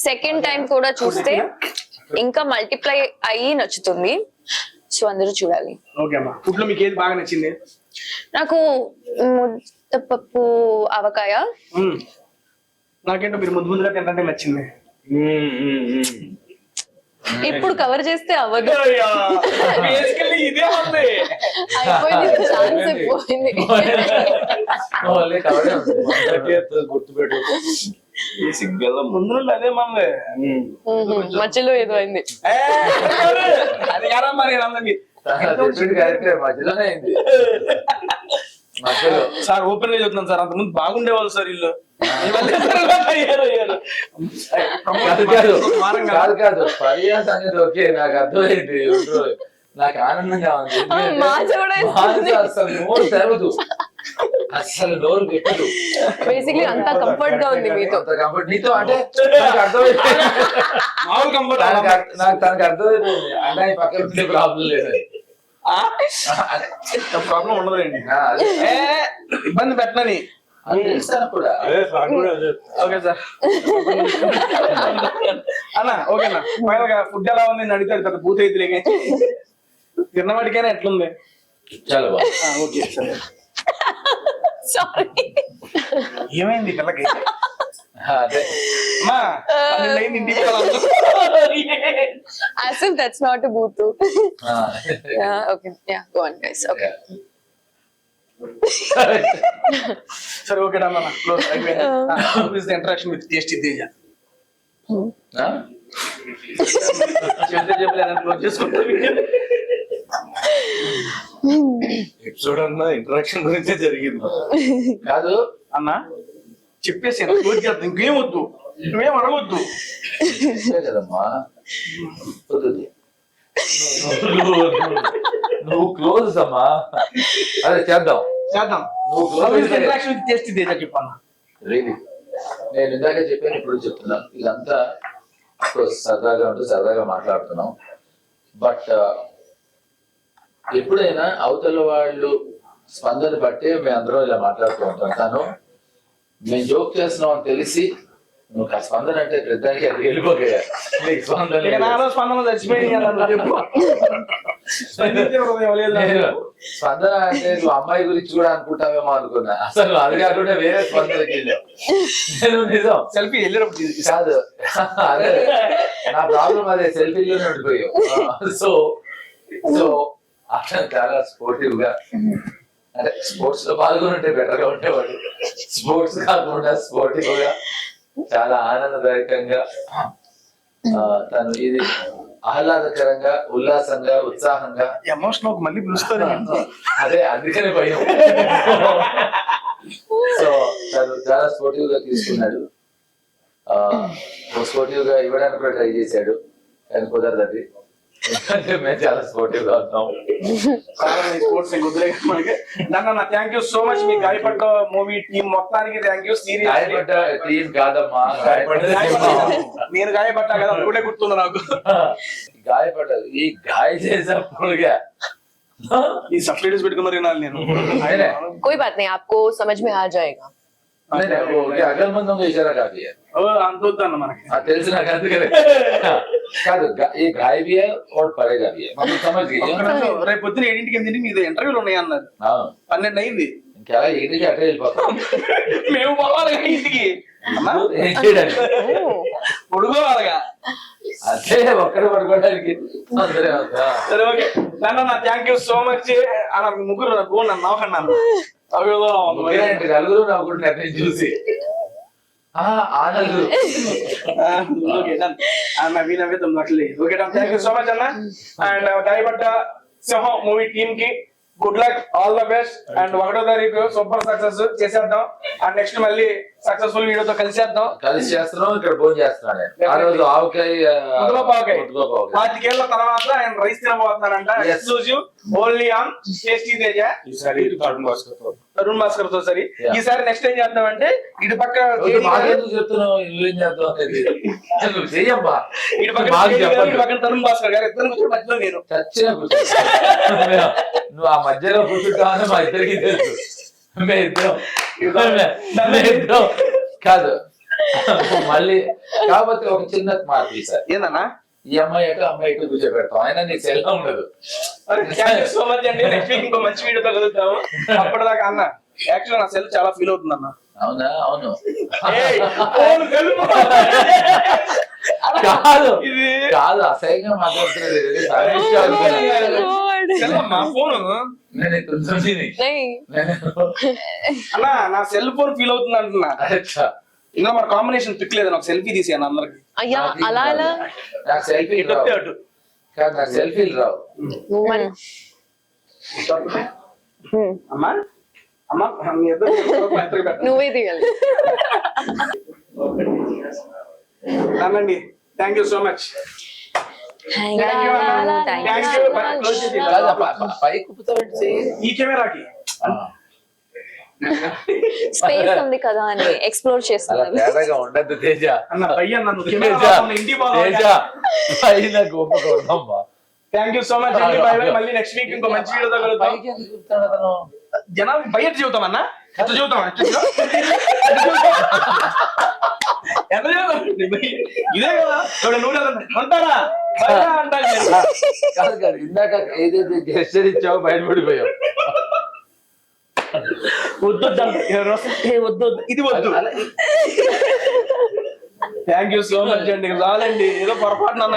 second time కూడా చూస్తే ఇంకా మల్టిప్లై అయ్యి నచ్చుతుంది. సో అందరూ చూడాలి. ఓకే అమ్మా, ఫుడ్ లో మీకు ఏది బాగా నచ్చింది? నాకు ముద్దపప్పు ఆవకాయ. నాకేంటో మీరు ముందు ముందుగా తినడానికి నచ్చింది. ఇప్పుడు కవర్ చేస్తే అవ్వదు. బేసికల్లీ ఇదే ఉంది. అయిపోయింది, ఛాన్స్ అయిపోయింది. ఓన్లీ కవరే ఉంది. గుర్తుపెట్టు. బేసిక్ గా ముందు నుండి అదే మంది. మధ్యలో ఏదో అయింది. అది కాదమ్మా, నేను అందరికి క్యారెక్టర్ మధ్యలోనే అయింది. మధ్యలో సార్ ఓపెన్ గా చెప్తున్నాను సార్, అంతకుముందు బాగుండేవాళ్ళు సార్ వీళ్ళు. కాదు పర్యాస అనేది ఓకే, నాకు అర్థమైంది. నాకు ఆనందంగా ఉంది. మానస అసలు నోరు తెరవదు, అసలు నోరు పెట్టదు. బేసిక్లీ అంతా కంఫర్ట్ గా ఉంది మీతో. అంత కంఫర్ట్ నీతో అంటే నాకు అర్థమైంది. మామూలు కంఫర్ట్ నాకు తనకు అర్థమైపోయింది. అంటే పక్కన ఉండే ప్రాబ్లం లేదు. ప్రాబ్లం ఉండదండి, ఇబ్బంది పెట్టనని అది తెలుస్తాను కూడా. అదే సాంగ్ కూడా అదే. ఓకే సార్ అన్న. ఓకేనా, ఫైనల్ గా ఫుడ్ ఎలా ఉంది అడిగితే పెద్ద పూత అయితే తిన్నవాడికైనా ఎట్లుంది? చాలా బాగుంది. ఓకే సరే. సారీ, ఏమైంది పిల్లకి? అదే అమ్మా పన్నెండు ఇంటికి as if that's not a booth. Yeah, okay, yeah, go on guys. Okay. సరే ఓకే అన్న, క్లోజ్ అయిపోయింది. ఇంటరాక్షన్ విత్ టేస్టీ తేజ చెప్పలేదు, క్లోజ్ చేసుకుంటా. ఎపిసోడ్ అన్నా ఇంటరాక్షన్ గురించే జరిగింది. కాదు అన్న చెప్పేసి క్లోజ్ చేద్దాం, ఇంకేం వద్దు, నువ్వేం అడగొద్దు. చెప్పే కదమ్మా. వద్దు. నువ్వు క్లోజ్ అమ్మా. అదే చేద్దాం. నువ్వు close interaction with tasty Teja చెప్పన్నా. రియలీ నేను ఇందాక చెప్పాను, ఇప్పుడు చెప్తున్నాను. ఇదంతా సరదాగా ఉంటూ సరదాగా మాట్లాడుతున్నాం. బట్ ఎప్పుడైనా అవతల వాళ్ళు స్పందన బట్టే మేము అందరం ఇలా మాట్లాడుతూ ఉంటాం. తను మేము జోక్ చేస్తున్నాం అని తెలిసి నువ్వు ఆ స్పందన అంటే పెద్దకి అది వెళ్ళిపోయా. స్పందన చచ్చిపోయింది కదా చెప్పు. స్పందన అంటే నువ్వు అమ్మాయి గురించి కూడా అనుకుంటావేమో అనుకున్నా. అసలు అది కాకుండా వేరే స్పందనకి వెళ్ళావు. నేను నిజం సెల్ఫీ వెళ్ళినప్పుడు కాదు, అదే నా ప్రాబ్లం. అదే సెల్ఫీలోనే ఉండిపోయావు. సో అతను చాలా స్పోర్టివ్ గా, అంటే స్పోర్ట్స్ లో పాల్గొంటే బెటర్ గా ఉండేవాడు. స్పోర్ట్స్ కాకుండా స్పోర్టివ్ గా చాలా ఆనందదాయకంగా తను ఇది ఆహ్లాదకరంగా, ఉల్లాసంగా, ఉత్సాహంగా, ఎమోషనల్ మళ్ళీ పిలుస్తారు. అదే అందుకనే భయం. సో తను చాలా స్పోర్టివ్ గా తీసుకున్నాడు. స్పోర్టివ్ గా ఇవ్వడానికి కూడా ట్రై చేశాడు, కానీ కుదరదు. అది ఎందుకంటే మేము చాలా స్పోర్టివ్ గా ఉన్నాం. స్పోర్ట్స్ వదిలే మనకి. నన్న థ్యాంక్ యూ సో మచ్. మీ గాయపడ్డ మూవీ టీం మొత్తానికి థ్యాంక్ యూ. గాయపడ్డ టీం కాదమ్మా, నేను గాయపడ్డా కదా, కూడా గుర్తుంది నాకు. గాయపడ్డది ఈ గాయ చేసినప్పుడుగా ఈ సబ్సిడీస్ పెట్టుకున్నారు వినాలి నేను. कोई बात नहीं, आपको समझ में आ जाएगा. ఓకే అగల్మందంగా ఇషారా కాదు ఓ అంత వద్దన్న మనకి తెలుసు నాకు అందుకనే కాదు ఈ గాయ भी है और पड़ेगा भी है मतलब समझ गए ఒక్క నిమిషం, రేపు పొద్దున 7ంటికి 8ంటికి మీద ఇంటర్వ్యూలు ఉన్నాయి అన్నారు. అవును 12 అయింది. ఇంకా ఇంటికి అట్టే వెళ్ళిపోతాం మేము పోవాలి ఇంటికి. అమ్మా ఏం చేయడానికి పడుకోవాలిగా. అదే ఒక్కడ పడుకోవడానికి అందరే అవుతా సరే ఓకే నాన్న థ్యాంక్ యూ సో మచ్. అలా ముగ్గురు గోన్ నన్ను నవ్వకన్నాను. నలుగురు నవ్వుకుంటున్నారు నేను చూసి ఆ నలుగురు ఓకే డన్ అన్న వీనవే తొమ్మిది okay done thank you so much అన్న. అండ్ గాయపడ్డ సింహం మూవీ టీమ్ కి good luck, all the best. And 1వ తారీఖు సూపర్ సక్సెస్ చేసేద్దాం. అండ్ నెక్స్ట్ మళ్ళీ సక్సెస్ఫుల్ వీడియోతో కలిసేద్దాం. కలిసి చేస్తున్నాం ఇక్కడ భోజనం చేస్తున్నాను నేను. ఆ రోజు ఆవకాయ ముద్దపప్పావకాయ ముద్దపప్పావకాయ 5 ఏళ్ల తర్వాత ఆయన రైస్ తినబోతున్నారంట. Exclusive only on tasty Teja ఈసారి తరుణ్ భాస్కర్ తో. సరే ఈసారి నెక్స్ట్ ఏం చేద్దామంటే ఇటు పక్క మాకెందుకు చెప్తున్నావు నువ్వేం చేద్దాం అనేది నువ్వు చెయ్యమ్మా ఇటు పక్క మాకు ఇటు చెప్పండి పక్కన తరుణ్ భాస్కర్ గారు ఇద్దరు కూర్చొని మధ్యలో నేను. చచ్చిన కూర్చో నువ్వు ఆ మధ్యలో కూర్చుంటావని మా ఇద్దరికి తెలుసు. మేమిద్దరం కాదు మళ్ళీ కాకపోతే ఒక చిన్న మార్పు ఈసారి ఏందన్నా ఈ అమ్మాయి అమ్మాయి కూర్చోబెడతాం అయినా నీకు సెల్ ఉండదు. సో మచ్ అండి. నెక్స్ట్ వీక్ ఇంకో మంచి వీడియోతో కలుగుతాము. అప్పటిదాకా అన్న యాక్చువల్ నా సెల్ చాలా ఫీల్ అవుతుంది అన్న. అవునా అవును ఏయ్, ఫోన్ కలుపు. కాదు ఇది కాదు అసహ్యంగా మాట్లాడుతున్నది సెల్ అమ్మా ఫోను. నేను ఇక్కడ చూసింది. అన్న నా సెల్ ఫోన్ ఫీల్ అవుతుంది అంటున్నా. అచ్చా ఇంకా మన కాంబినేషన్ పిక్ లేదు. నాకు సెల్ఫీ తీసాను అందరికి. అయ్యా అలా ఎలా నాకు సెల్ఫీలు ఇటు రావు అటు కాదు నాకు సెల్ఫీలు రావు. అమ్మా అమ్మా మీ ఇద్దరు పెట్టండి. నువ్వే దిగాలి. అనండి thank you so much. Thank you అన్న. Thank you. క్లోజ్ చేసి కాదు పైకి ఉప్పుతావంటే ఈ కెమెరాకి స్పేస్ ఉంది కదా అని ఎక్స్ప్లోర్ అలా చేస్తున్నాను. తేడాగా ఉండద్దు తేజ. అన్న పయ్య నన్ను తేజ కెమెరా ఇంటికి తేజ పైన గొప్ప కొడమ్మా. థ్యాంక్ యూ సో మచ్ అండి. By by. మళ్ళీ నెక్స్ట్ వీక్ ఇంకో మంచి వీడియోతో కలుద్దాం. పైకి ఎందుకు ఉప్పుతాడు అతను? జనాలు బయట చెబుతామన్నా ఎట్లా చెబుతాం ఎట్లా చెబుతాం ఇదే కదా ఇప్పుడు నువ్వు ఉంటారా అంటారు. కాదు కాదు ఇందాక ఏదైతే గెస్టర్ ఇచ్చావో బయటపడిపోయావు. వద్దు వద్దు ఇది వద్దు. థ్యాంక్ యూ సో మచ్ అండి. రాలండి ఏదో పొరపాటు నన్ను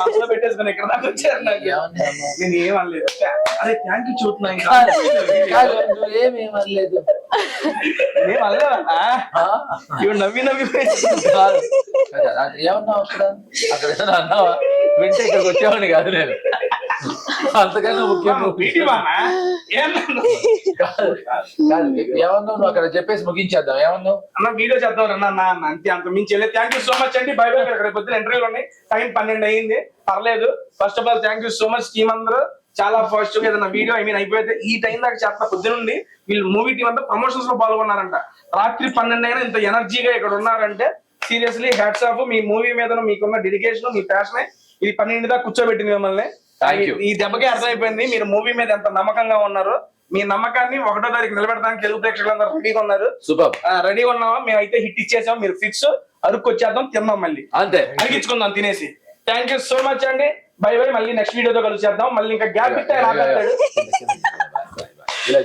మనసులో పెట్టేసుకుని ఇక్కడ దాకా వచ్చారు. నాకు నేను ఏమనలేదు. అదే థ్యాంక్ యూ చూస్తున్నా. ఇంకా కాదు నువ్వేమేమనలేదు. ఏమనలేదన్నా ఇవి నవ్వి నవ్వి ఏమన్నావు అక్కడ ఏమన్నా అన్నావా? వింటే ఇక్కడికి వచ్చావని కాదు నేను. అంతకన్నా ముఖ్యం ఏమన్నావు నువ్వు అక్కడ చెప్పేసి ముగించేద్దాం. ఏమన్నావు అన్న వీడియో చేద్దాం అన్న అంతే అంత మించి. థ్యాంక్ యూ సో మచ్ అండి. By by. ఇక్కడ పొద్దున ఇంటర్వ్యూలు ఉన్నాయి. టైం 12 అయింది. పర్లేదు. First of all thank you so much team అందరూ. చాలా ఫస్ట్ ఏదైనా వీడియో అయిపోతే ఈ టైం దాకా చేస్తున్న పొద్దునుండి వీళ్ళు మూవీ టీం అంతా ప్రమోషన్స్ లో పాల్గొన్నారంట. రాత్రి 12 అయినా ఇంత ఎనర్జీగా ఇక్కడ ఉన్నారంటే సీరియస్లీ హ్యాట్స్ ఆఫ్. మీ మూవీ మీద మీకున్న డెడికేషన్ మీ ప్యాషన్ ఇది 12 దాకా కూర్చోబెట్టింది మిమ్మల్ని. ఈ దెబ్బకి అర్థమైపోయింది మీరు మూవీ మీద ఎంత నమ్మకంగా ఉన్నారు. మీ నమ్మకాన్ని 1వ తారీఖు నిలబెడడానికి తెలుగు ప్రేక్షకులందరూ రెడీగా ఉన్నారు. సూపర్ రెడీగా ఉన్నావా? మేమైతే హిట్ ఇచ్చేసాం. మీరు ఫిక్స్. అరుకు వచ్చేద్దాం తిన్నాం మళ్ళీ అంతే అరిగించుకుందాం తినేసి. థ్యాంక్ యూ సో మచ్ అండి. By by. మళ్ళీ నెక్స్ట్ వీడియోతో కలిసేద్దాం. మళ్ళీ ఇంకా గ్యాప్ ఇస్తే రాబట్టాడు. ఇలా